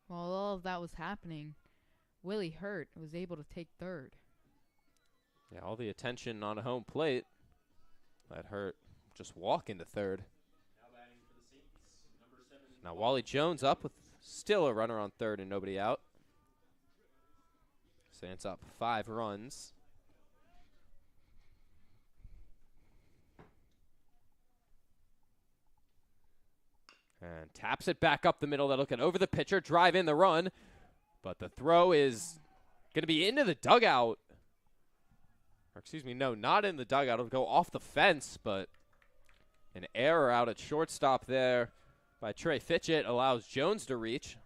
While all of that was happening, Willie Hurt was able to take third. Yeah, all the attention on a home plate. Let Hurt just walk into third. Now batting for the Saints, number 7. Now Wally Jones up with still a runner on third and nobody out. Saints up 5 runs. And taps it back up the middle. They're looking over the pitcher, drive in the run. But the throw is going to be into the dugout. Or excuse me, no, not in the dugout. It'll go off the fence, but an error out at shortstop there by Trey Fitchett allows Jones to reach.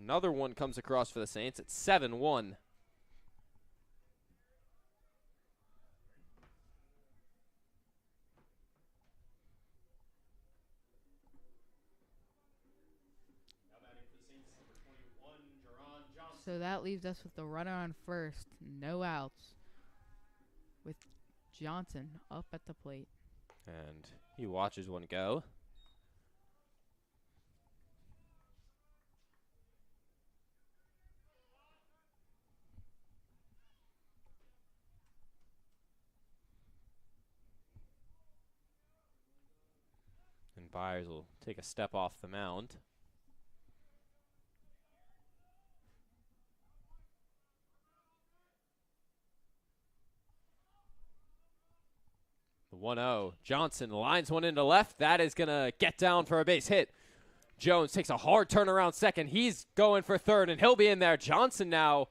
Another one comes across for the Saints. It's 7-1. So that leaves us with the runner on first, no outs, with Johnson up at the plate. And he watches one go. And Byers will take a step off the mound. The 1-0. Johnson lines one into left. That is going to get down for a base hit. Jones takes a hard turn around second. He's going for third, and he'll be in there. Johnson now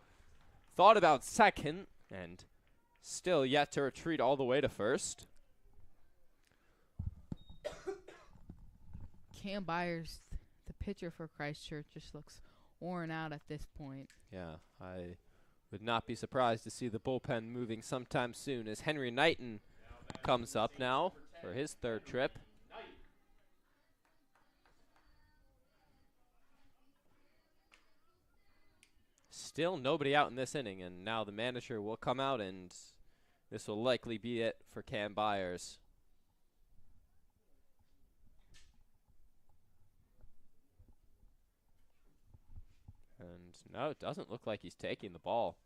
thought about second and still yet to retreat all the way to first. Cam Byers, the pitcher for Christchurch, just looks worn out at this point. Yeah, I would not be surprised to see the bullpen moving sometime soon as Henry Knighton comes up now for his third trip. Still nobody out in this inning, and now the manager will come out, and this will likely be it for Cam Byers. And no, it doesn't look like he's taking the ball.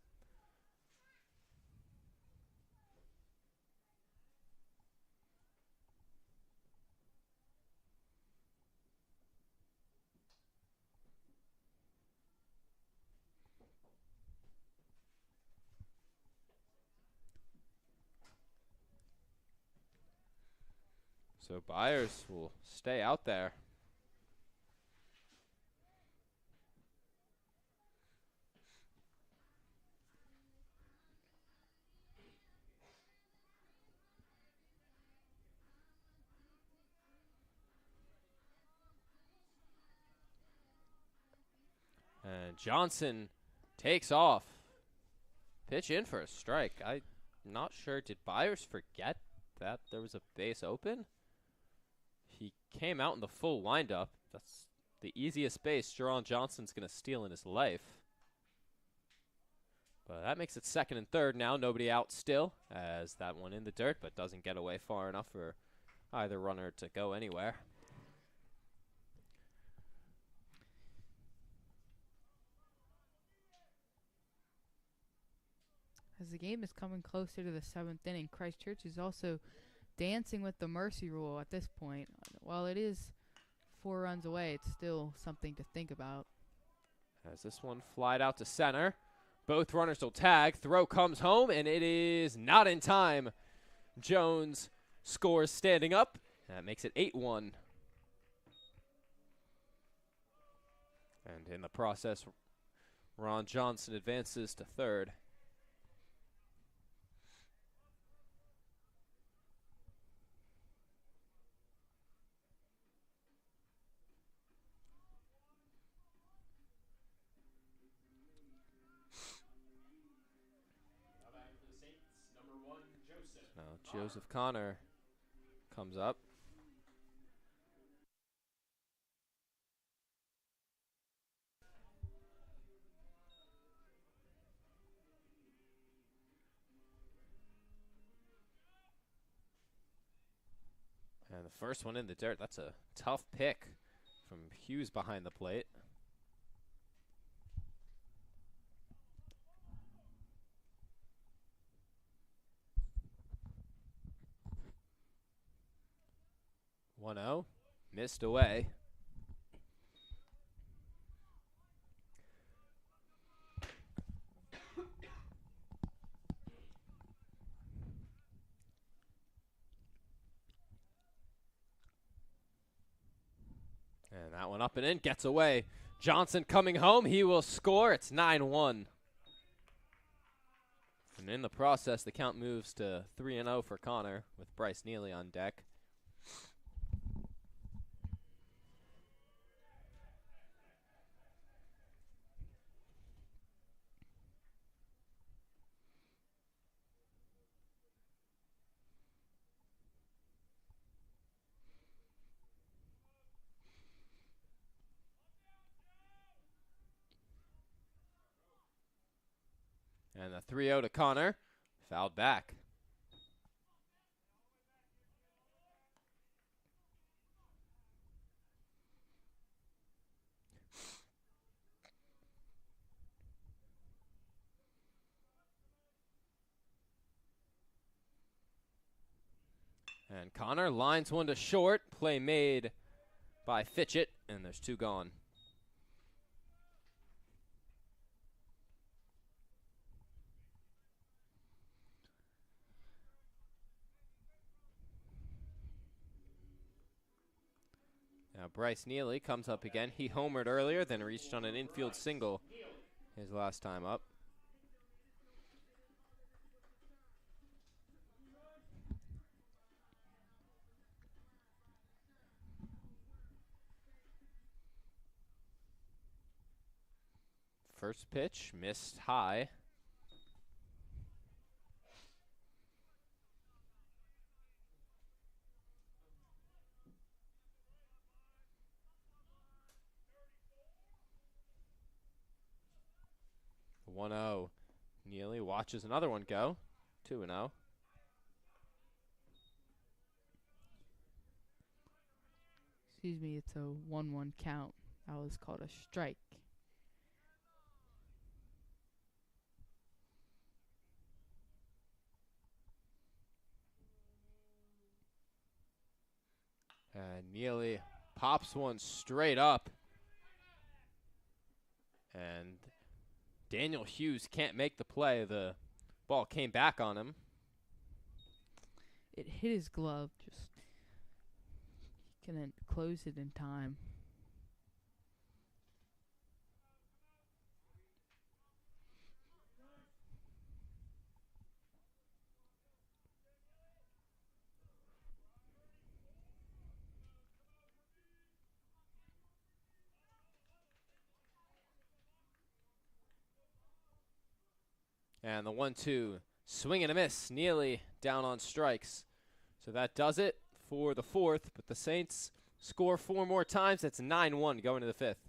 So Byers will stay out there. And Johnson takes off. Pitch in for a strike. I'm not sure. Did Byers forget that there was a base open? He came out in the full windup. That's the easiest base Jerron Johnson's going to steal in his life. But that makes it second and third now. Nobody out still, as that one in the dirt, but doesn't get away far enough for either runner to go anywhere. As the game is coming closer to the 7th inning, Christchurch is also dancing with the mercy rule at this point. While it is 4 runs away, it's still something to think about. As this one flied out to center, both runners will tag. Throw comes home, and it is not in time. Jones scores standing up. That makes it 8-1. And in the process, Ron Johnson advances to third. Now batting for the Saints, number 1, Joseph. Now Joseph Connor comes up. And the first one in the dirt. That's a tough pick from Hughes behind the plate. One 0, missed away. And that one up and in, gets away. Johnson coming home, he will score. It's 9-1. And in the process, the count moves to 3-0 for Connor with Bryce Neely on deck. And the 3-0 to Connor, fouled back. And Connor lines one to short. Play made by Fitchett, and there's 2 gone. Now Bryce Neely comes up again. He homered earlier, then reached on an infield single his last time up. First pitch, missed high. One 0. Neely watches another one go. 2-0. Excuse me, it's a 1-1 count. That was called a strike. And Neely pops one straight up. And Daniel Hughes can't make the play. The ball came back on him. It hit his glove. Just he couldn't close it in time. And the 1-2, swing and a miss. Neely down on strikes. So that does it for the fourth, but the Saints score 4 more times. That's 9-1 going to the fifth.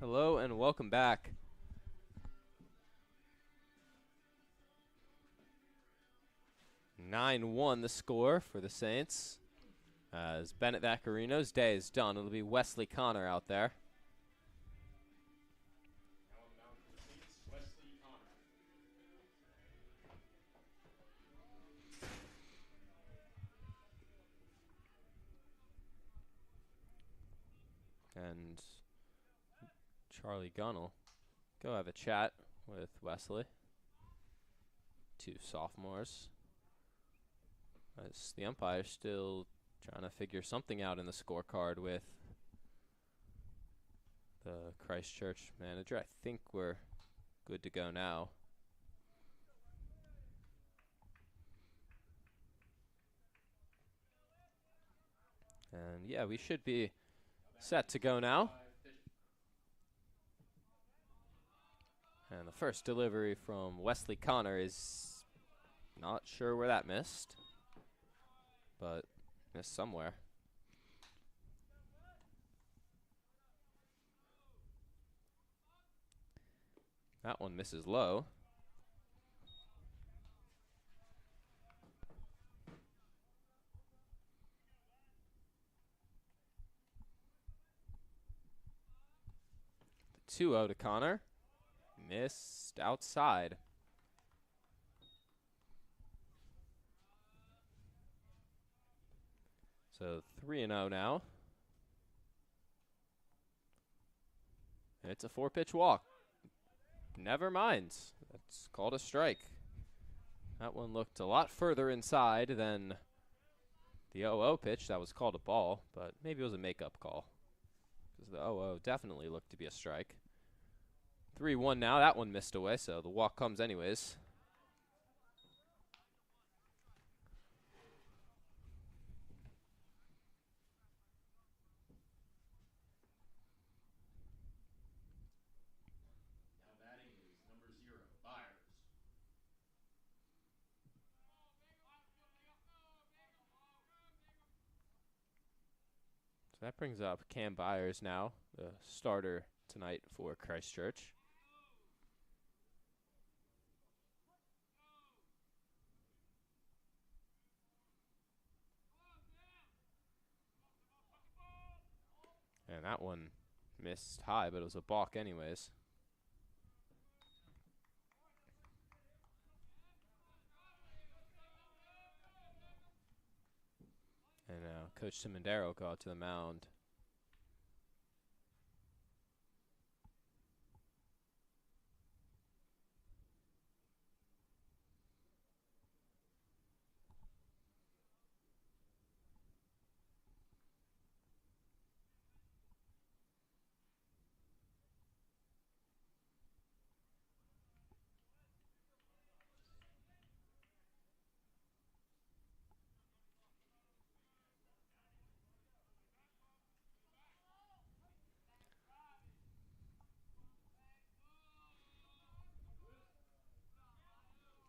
Hello and welcome back. (9-1) the score for the Saints. As Bennett Vaccarino's day is done, it'll be Wesley Connor out there. Now on the mound for the Saints, Wesley Connor. And Charlie Gunn will go have a chat with Wesley. Two sophomores. As the umpire's still trying to figure something out in the scorecard with the Christchurch manager. I think we're good to go now. And yeah, we should be set to go now. And the first delivery from Wesley Connor is not sure where that missed, but missed somewhere. That one misses low. The 2-0 to Connor. Missed outside. So 3-0 now. It's a 4-pitch walk. Never mind. That's called a strike. That one looked a lot further inside than the 0-0 pitch. That was called a ball, but maybe it was a makeup call, because the 0-0 definitely looked to be a strike. 3-1 now. That one missed away, so the walk comes anyways. Now batting is number 0, Byers. So that brings up Cam Byers now, the starter tonight for Christchurch. And that one missed high, but it was a balk anyways. And now Coach Simondero go out to the mound.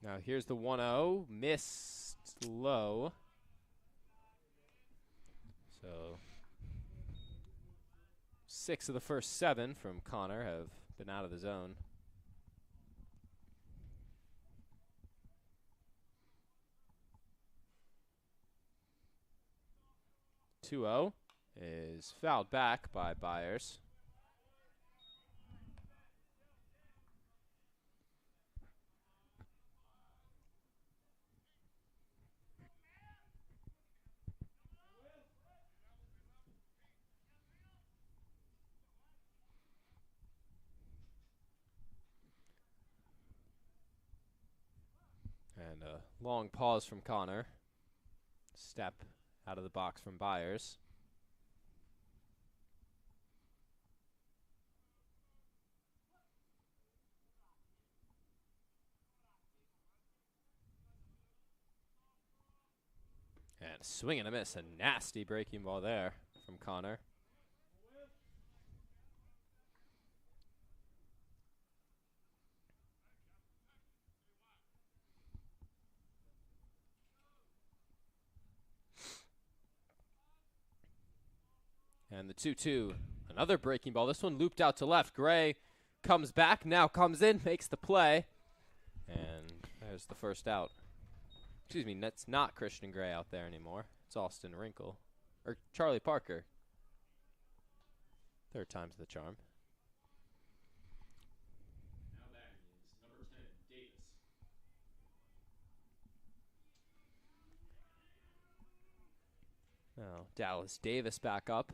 Now here's the 1-0, missed low. So 6 of the first 7 from Connor have been out of the zone. (2-0) is fouled back by Byers. And a long pause from Connor. Step out of the box from Byers. And a swing and a miss. A nasty breaking ball there from Connor. And the 2-2, Another breaking ball. This one looped out to left. Gray comes back, now comes in, makes the play. And there's the first out. Excuse me, that's not Christian Gray out there anymore. It's Austin Wrinkle. Or Charlie Parker. Third time's the charm. Now batting is number 10, Davis. Now Dallas Davis back up.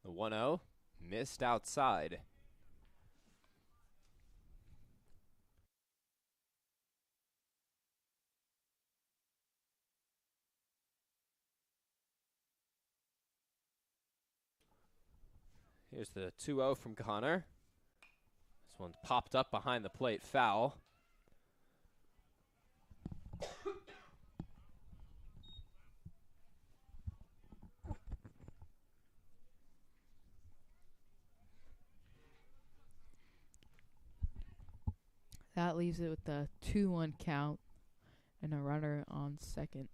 The 1-0 missed outside. Here's the 2-0 from Connor. This one's popped up behind the plate, foul. That leaves it with the 2-1 count and a runner on second.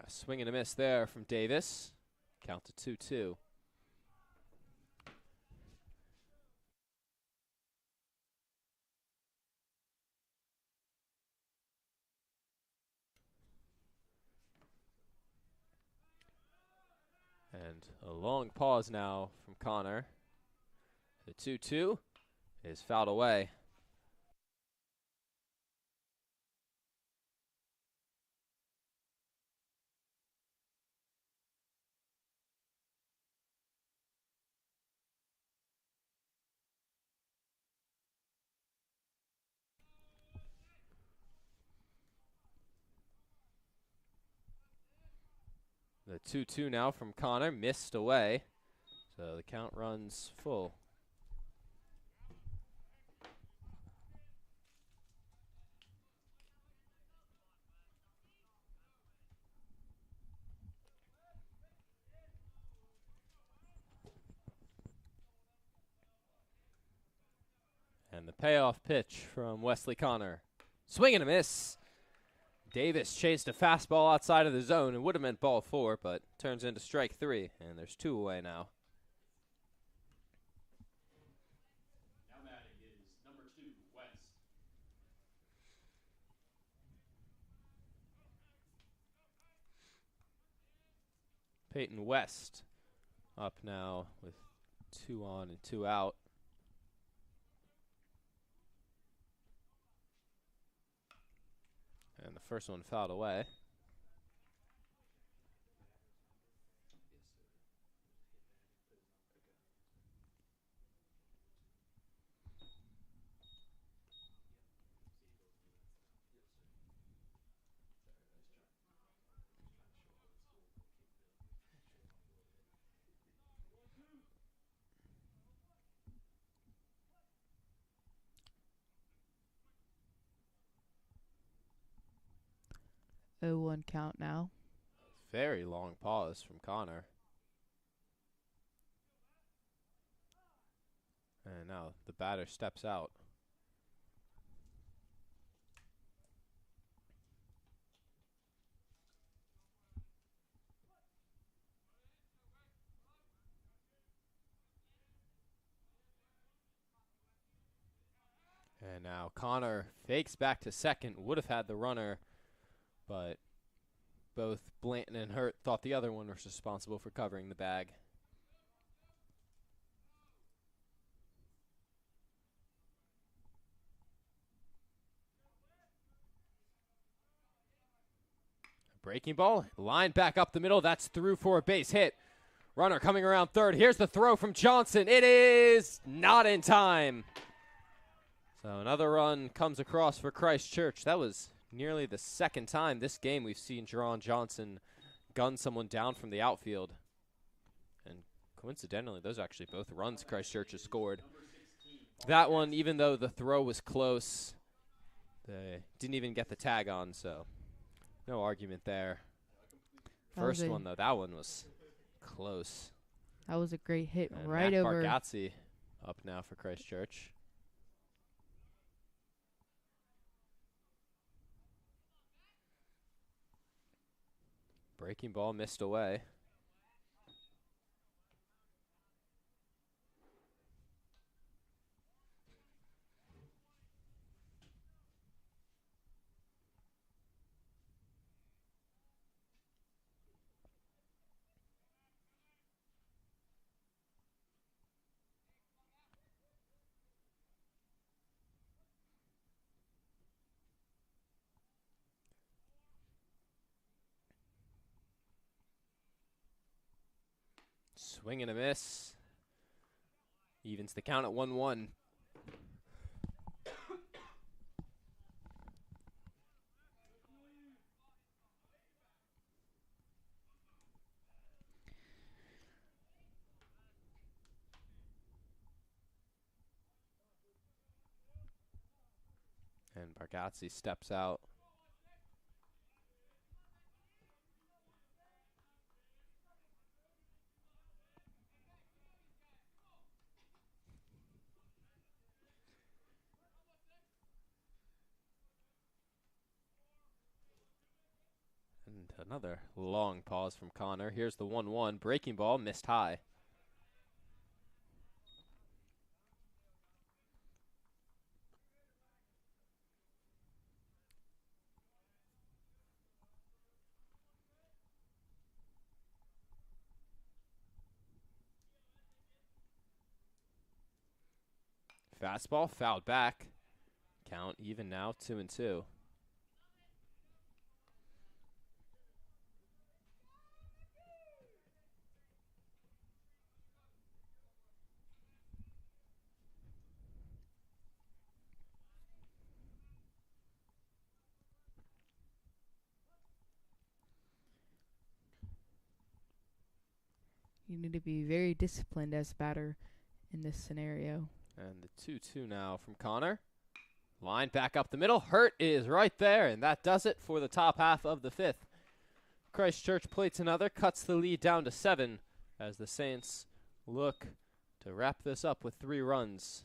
Swing and a miss there from Davis. Count to 2-2. And a long pause now from Connor. The 2-2 is fouled away. The 2-2 now from Connor, missed away. So the count runs full. And the payoff pitch from Wesley Connor. Swing and a miss. Davis chased a fastball outside of the zone and would have meant ball 4, but turns into strike 3, and there's 2 away now. Now batting is number 2, West. Peyton West up now with 2 on and 2 out. And the first one fouled away. Oh, 1 count now. Very long pause from Connor. And now the batter steps out. And now Connor fakes back to second, would have had the runner, but both Blanton and Hurt thought the other one was responsible for covering the bag. Breaking ball, line back up the middle. That's through for a base hit. Runner coming around third. Here's the throw from Johnson. It is not in time. So another run comes across for Christchurch. That was nearly the second time this game we've seen Jerron Johnson gun someone down from the outfield. And coincidentally, those are actually both runs Christchurch has scored. That one, even though the throw was close, they didn't even get the tag on, so no argument there. First one, though, that one was close. That was a great hit And right Mac over. Bargatze up now for Christchurch. Breaking ball missed away. Swing and a miss. Evens the count at 1-1. And Bargatze steps out. And another long pause from Connor. Here's the 1-1. Breaking ball missed high. Fastball fouled back. Count even now, 2-2. You need to be very disciplined as batter in this scenario. And the 2-2 now from Connor. Line back up the middle. Hurt is right there, and that does it for the top half of the fifth. Christchurch plates another, cuts the lead down to 7 as the Saints look to wrap this up with 3 runs.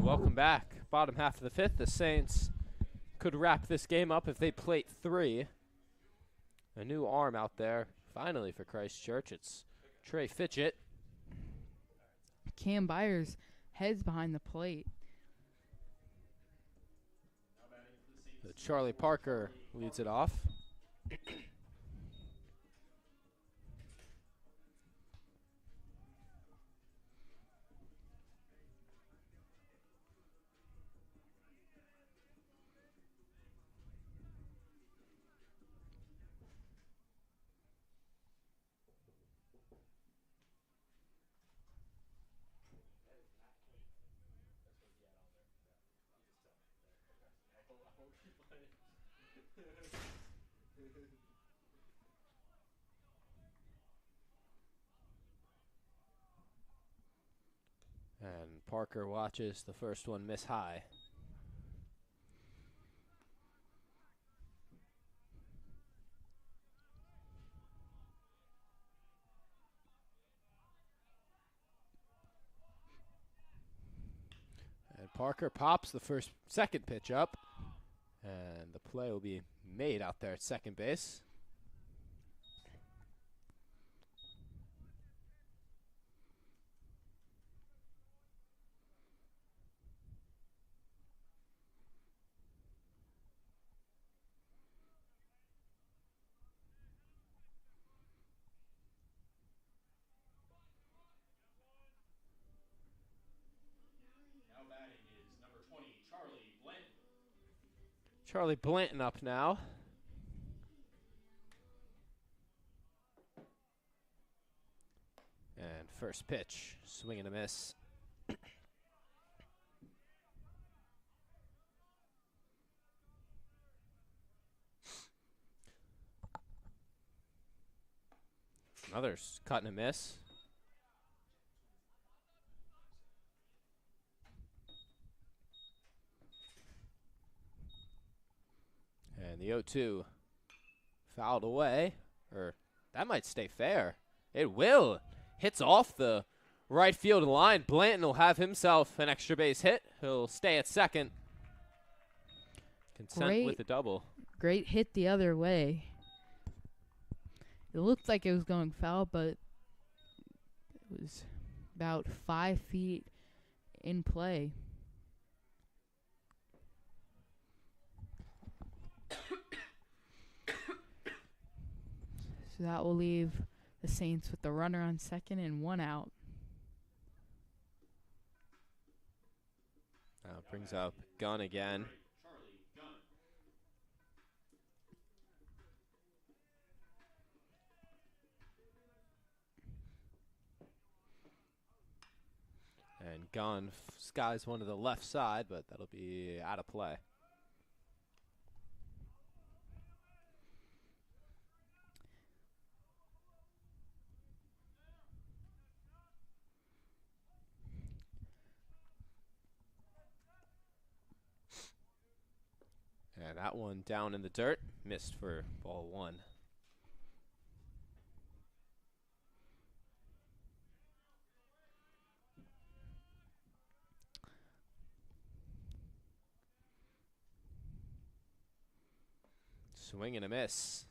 And welcome back. Bottom half of the fifth. The Saints could wrap this game up if they plate 3. A new arm out there, finally, for Christchurch. It's Trey Fitchett. Cam Byers heads behind the plate. Charlie Parker leads it off. And Parker watches the first one miss high. And Parker pops the second pitch up. And the play will be made out there at second base. Now batting is number 20, Charlie Blanton. Charlie Blanton up now. And first pitch, swing and a miss. Another cut and a miss. And the 0-2 fouled away, or that might stay fair. It will. Hits off the right field line. Blanton will have himself an extra base hit. He'll stay at second. Consent with the double. Great hit the other way. It looked like it was going foul, but it was about 5 feet in play. So that will leave the Saints with the runner on second and 1 out. Now brings up Gunn again. Charlie Gunn. And Gunn skies one to the left side, but that'll be out of play. And that one down in the dirt, missed for ball 1. Swing and a miss.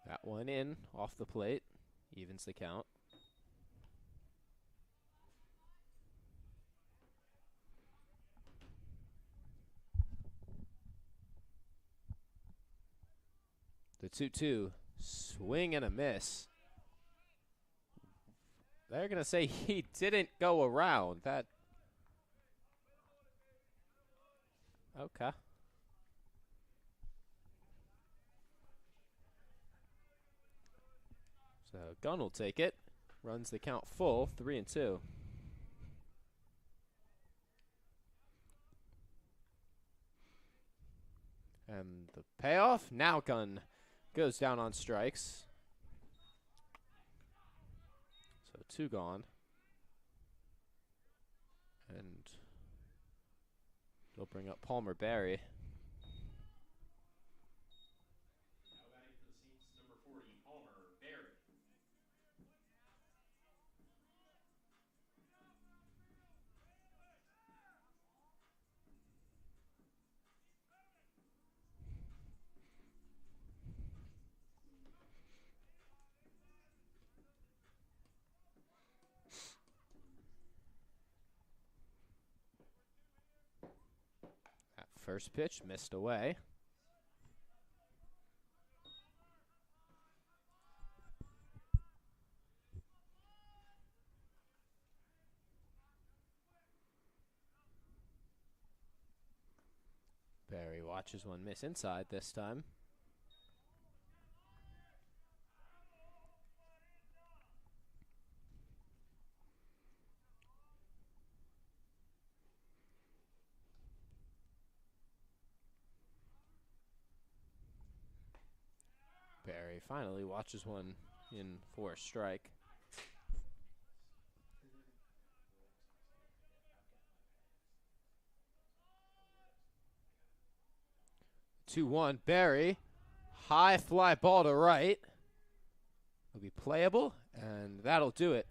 That one in, off the plate, evens the count. The 2-2, swing and a miss. They're going to say he didn't go around. That. Okay. So Gunn will take it. Runs the count full, 3-2. And the payoff, now Gunn goes down on strikes. So 2 gone. And they'll bring up Palmer Barry. Now batting for the Saints, number 40, Palmer Barry. That first pitch missed away. Barry watches one miss inside this time. Barry finally watches one in for a strike. 2-1. Barry. High fly ball to right. It'll be playable, and that'll do it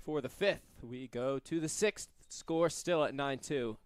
for the 5th. We go to the 6th. Score still at 9-2.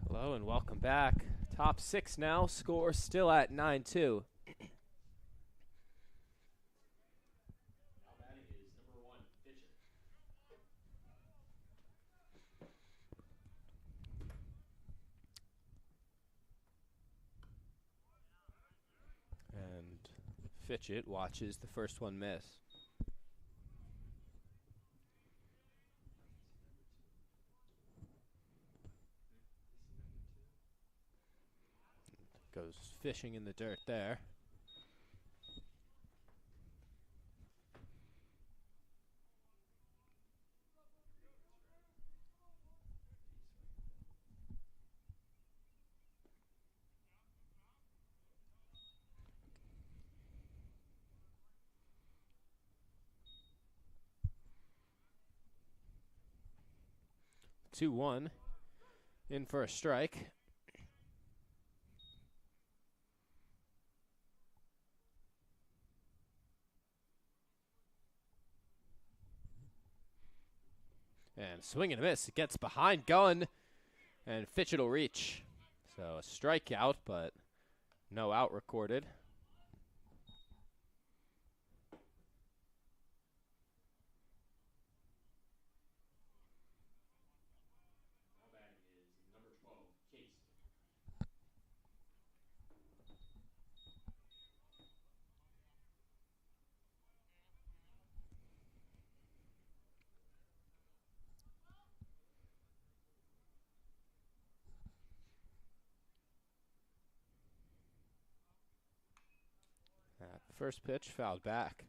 Hello and welcome back. Top 6 now. Score still at 9-2. Now batting is number 1, Fisher. And Fitchett watches the first one miss. Goes fishing in the dirt there. Two one, in for a strike. And swing and a miss. It gets behind Gunn, and Fitchett will reach. So a strikeout, but no out recorded. First pitch fouled back.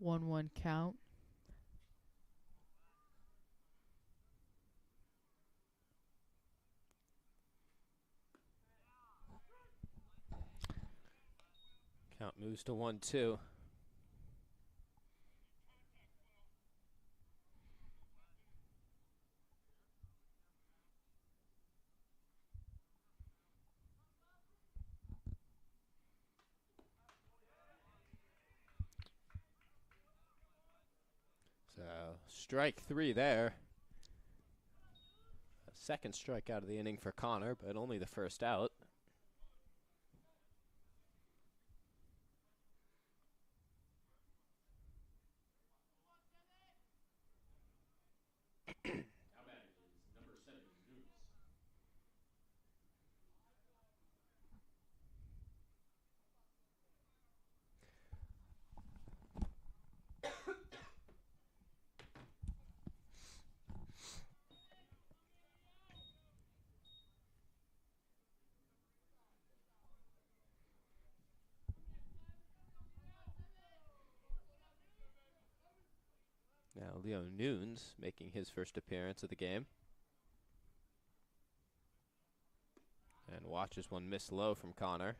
One count. Count moves to 1-2. So strike 3 there. A second strikeout of the inning for Connor, but only the first out. Now batting is number 7, News. Now Leo Nunes making his first appearance of the game. And watches one miss low from Connor.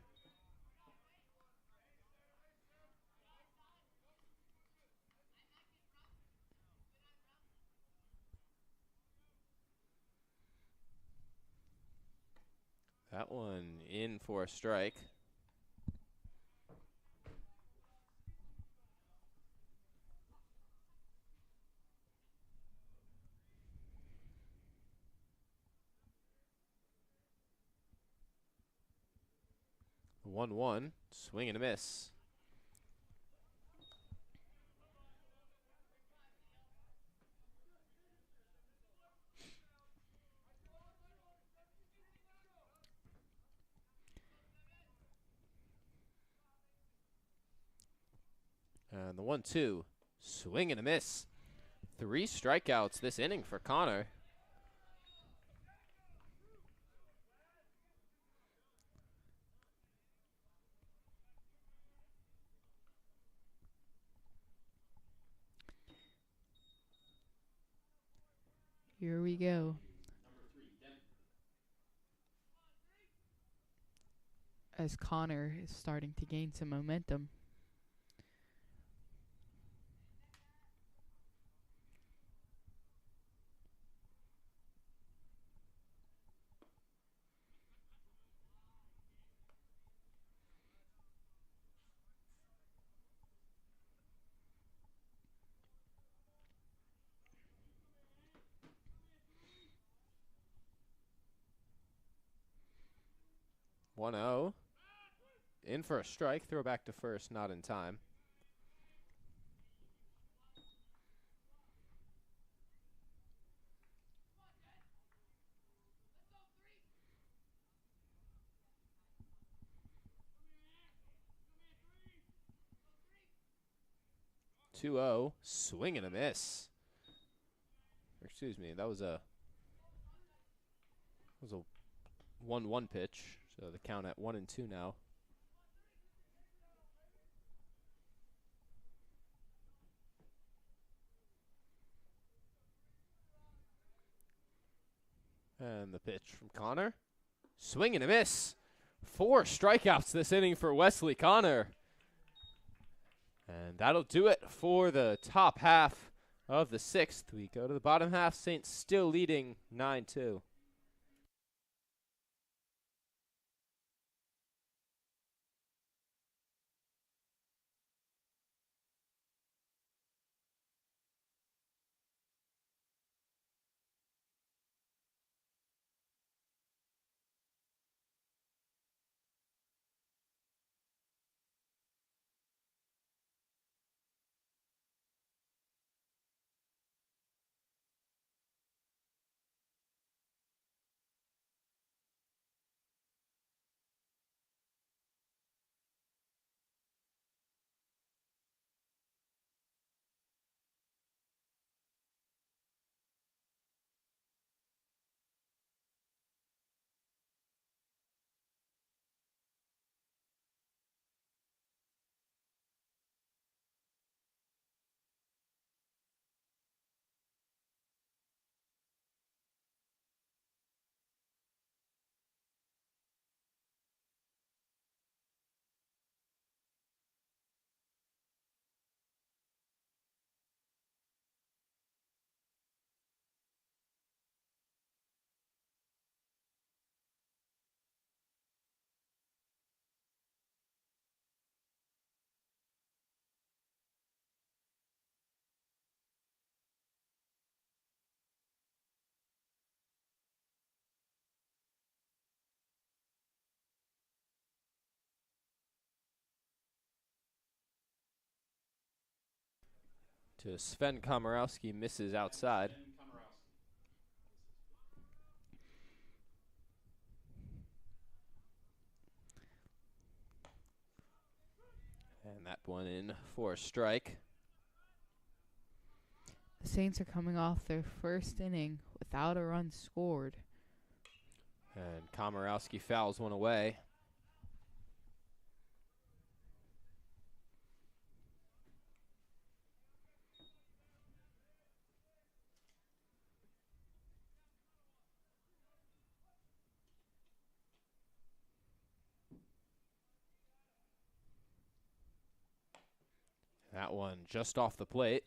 That one in for a strike. The 1-1, swing and a miss. And the 1-2, swing and a miss. 3 strikeouts this inning for Connor. Here we go. Number 3, Denver. As Connor is starting to gain some momentum. One 0. In for a strike, throw back to first, not in time. Two 0, swing and a miss. Excuse me, that was a 1-1 pitch, so the count at 1-2 now. And the pitch from Connor. Swing and a miss. 4 strikeouts this inning for Wesley Connor. And that'll do it for the top half of the 6th. We go to the bottom half. Saints still leading 9-2. To Sven Komorowski, misses outside. Sven Komorowski. And that one in for a strike. The Saints are coming off their first inning without a run scored. And Komorowski fouls one away. That one just off the plate.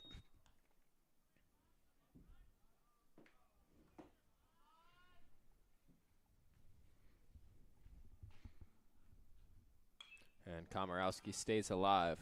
And Komorowski stays alive.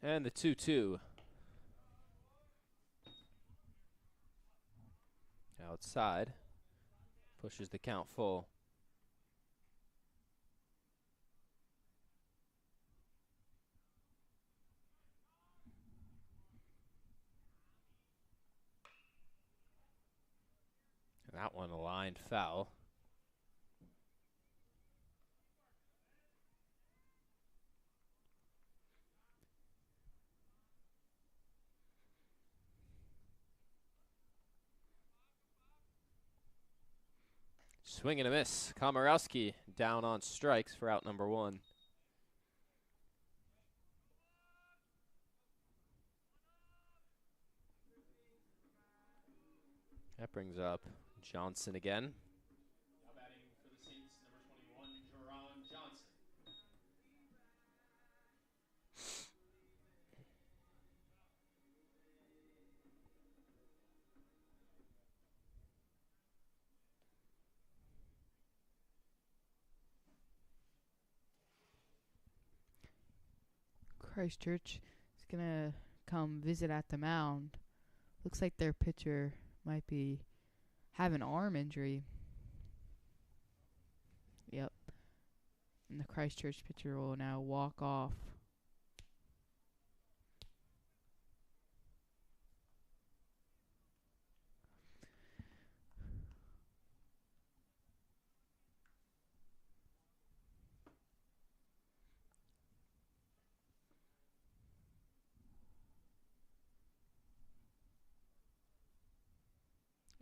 And the 2-2. Outside. Pushes the count full. And that one a lined foul. Swing and a miss. Komorowski down on strikes for out number 1. That brings up Johnson again. Now batting for the Saints, number 21, Jerron Johnson. Christchurch is going to come visit at the mound. Looks like their pitcher might be have an arm injury. Yep. And the Christchurch pitcher will now walk off.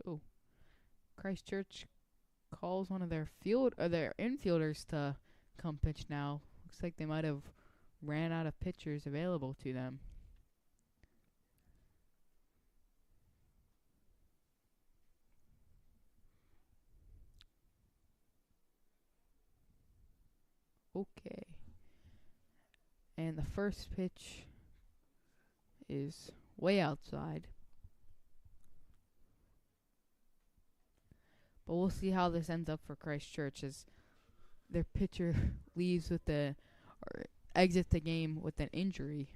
Oh. Christchurch calls one of their their infielders to come pitch now. Looks like they might have ran out of pitchers available to them. Okay. And the first pitch is way outside. But we'll see how this ends up for Christchurch as their pitcher leaves with or exits the game with an injury.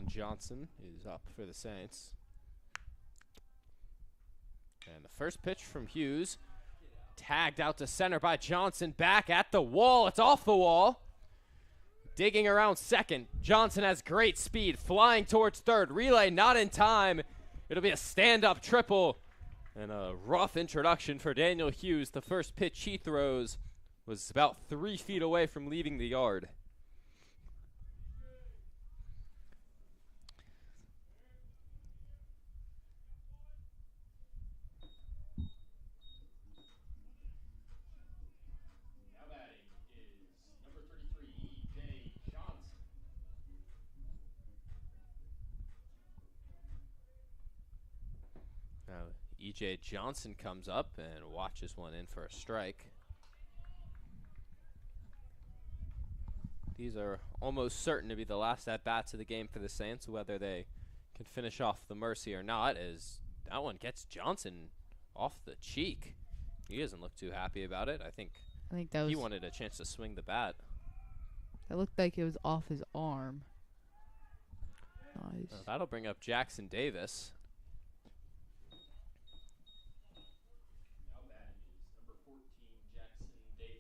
Sean Johnson is up for the Saints. And the first pitch from Hughes. Tagged out to center by Johnson. Back at the wall. It's off the wall. Digging around second. Johnson has great speed. Flying towards third. Relay not in time. It'll be a stand-up triple. And a rough introduction for Daniel Hughes. The first pitch he throws was about 3 feet away from leaving the yard. Now batting is number 33, E.J. Johnson. Now, E.J. Johnson comes up and watches one in for a strike. These are almost certain to be the last at-bats of the game for the Saints, whether they can finish off the Mercy or not, as that one gets Johnson off the cheek. He doesn't look too happy about it. I think that was. he wanted a chance to swing the bat. That looked like it was off his arm. Nice. That'll bring up Jackson Davis. Now batting is number 14, Jackson Davis.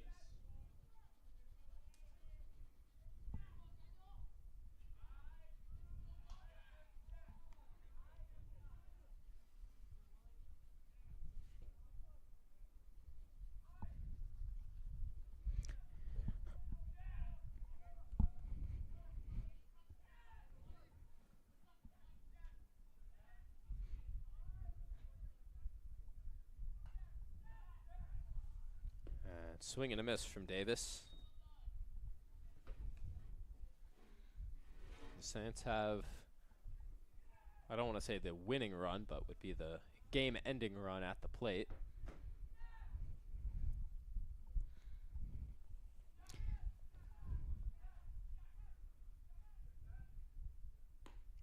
And swing and a miss from Davis. The Saints have, I don't want to say the winning run, but would be the game-ending run at the plate.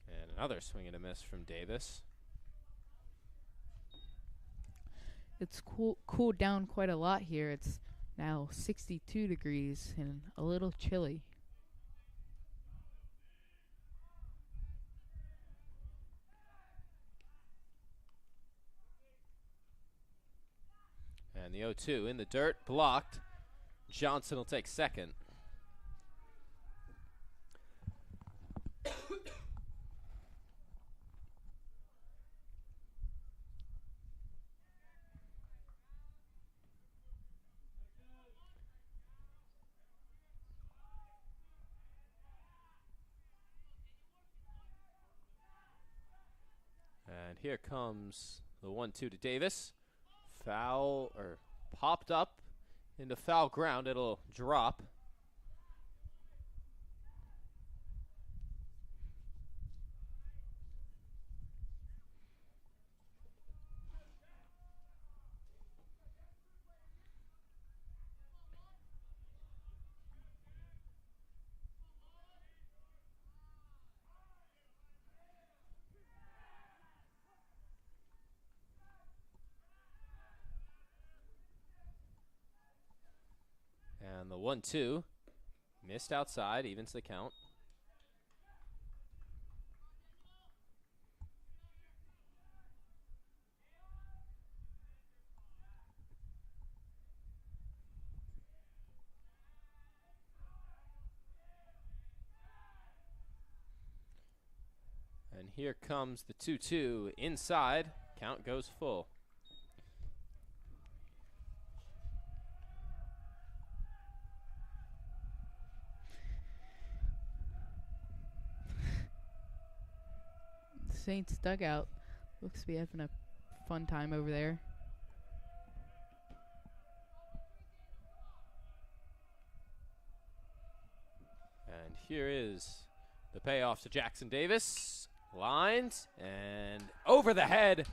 And another swing and a miss from Davis. It's cooled down quite a lot here. It's now 62 degrees and a little chilly. And the 0-2 in the dirt, blocked. Johnson will take second. And here comes the 1-2 to Davis. Foul, or popped up into foul ground. It'll drop. And the 1-2 missed outside, evens the count. And here comes the 2-2 inside. Count goes full. Saints dugout looks to be having a fun time over there. And here is the payoff to Jackson Davis. Lines and over the head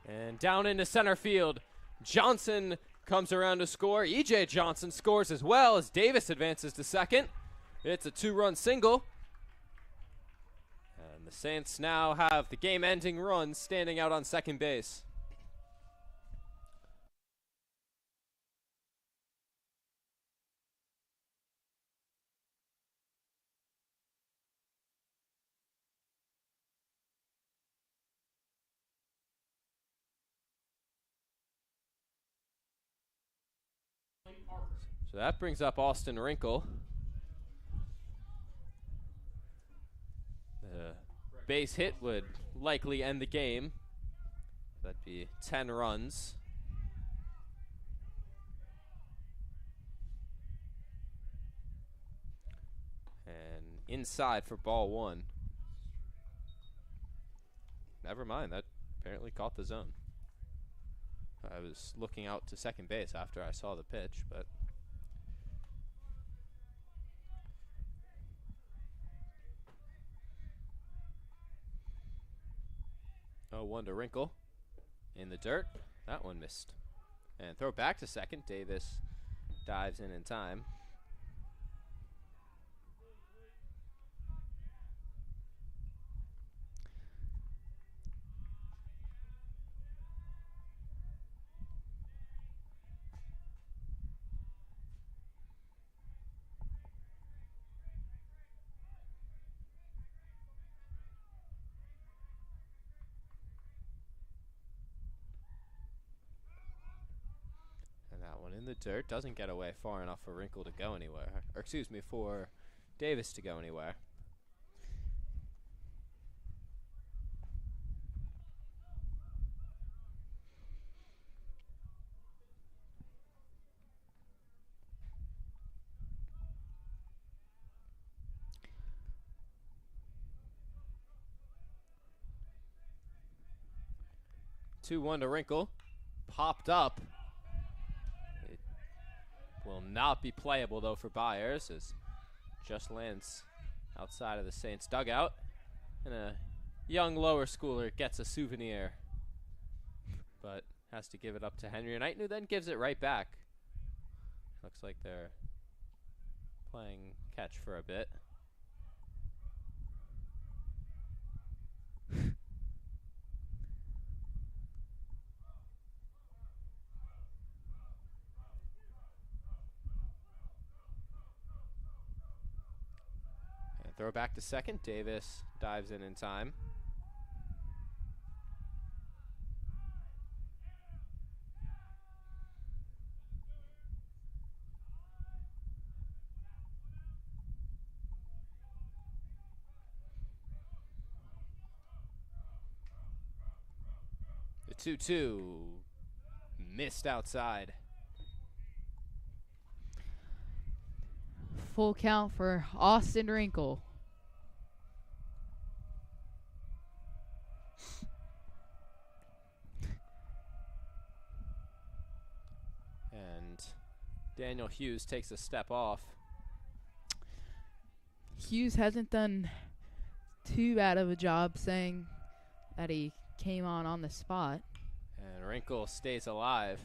and down into center field. Johnson comes around to score. E.J. Johnson scores as well as Davis advances to second. It's a 2-run single. The Saints now have the game-ending run standing out on second base. So that brings up Austin Wrinkle. The base hit would likely end the game. That'd be 10 runs. And inside for ball one. Never mind, that apparently caught the zone. I was looking out to second base after I saw the pitch, but... Oh, 1 to Wrinkle. In the dirt. That one missed. And throw back to second. Davis dives in time. In the dirt, doesn't get away far enough for Wrinkle to go anywhere. Or excuse me, for Davis to go anywhere. Two-1 to Wrinkle. Popped up. Will not be playable, though, for Byers, as just lands outside of the Saints dugout. And a young lower schooler gets a souvenir, but has to give it up to Henry Knight, who then gives it right back. Looks like they're playing catch for a bit. Throw back to second. Davis dives in time. The 2-2 missed outside. Full count for Austin Wrinkle. And Daniel Hughes takes a step off. Hughes hasn't done too bad of a job, saying that he came on the spot. And Wrinkle stays alive.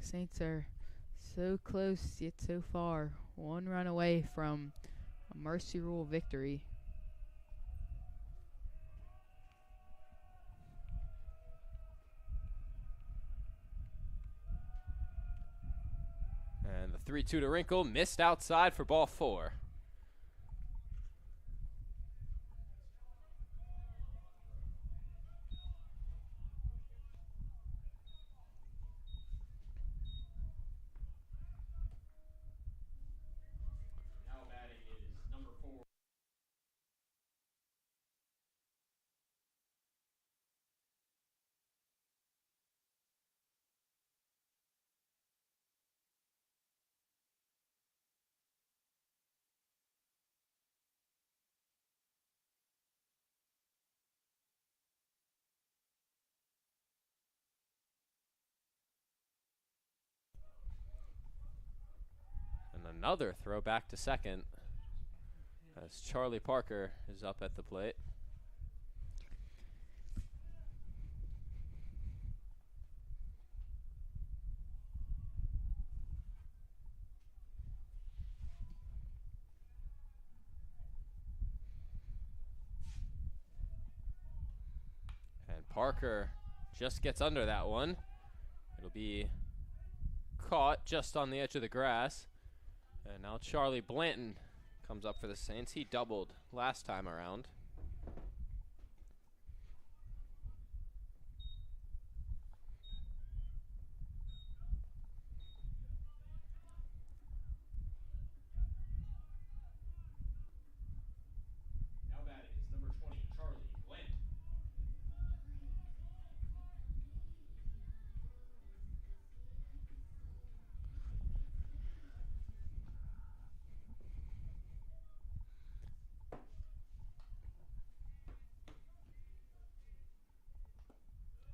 Saints are so close yet so far. 1 run away from a mercy rule victory. And the 3-2 to Wrinkle, missed outside for ball 4. Another throw back to second as Charlie Parker is up at the plate. And Parker just gets under that one. It'll be caught just on the edge of the grass. And now Charlie Blanton comes up for the Saints. He doubled last time around. Now batting is number 20, Charlie Blanton.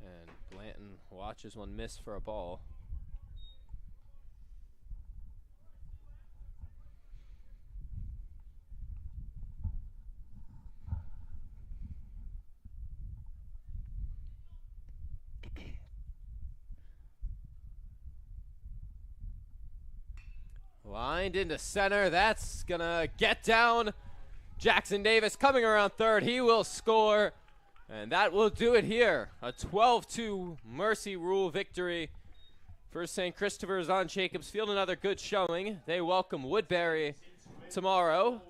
And Blanton watches one miss for a ball. Lined into center. That's going to get down. Jackson Davis coming around third. He will score. And that will do it here. A 12-2 Mercy Rule victory for St. Christopher's on Jacobs Field. Another good showing. They welcome Woodbury tomorrow.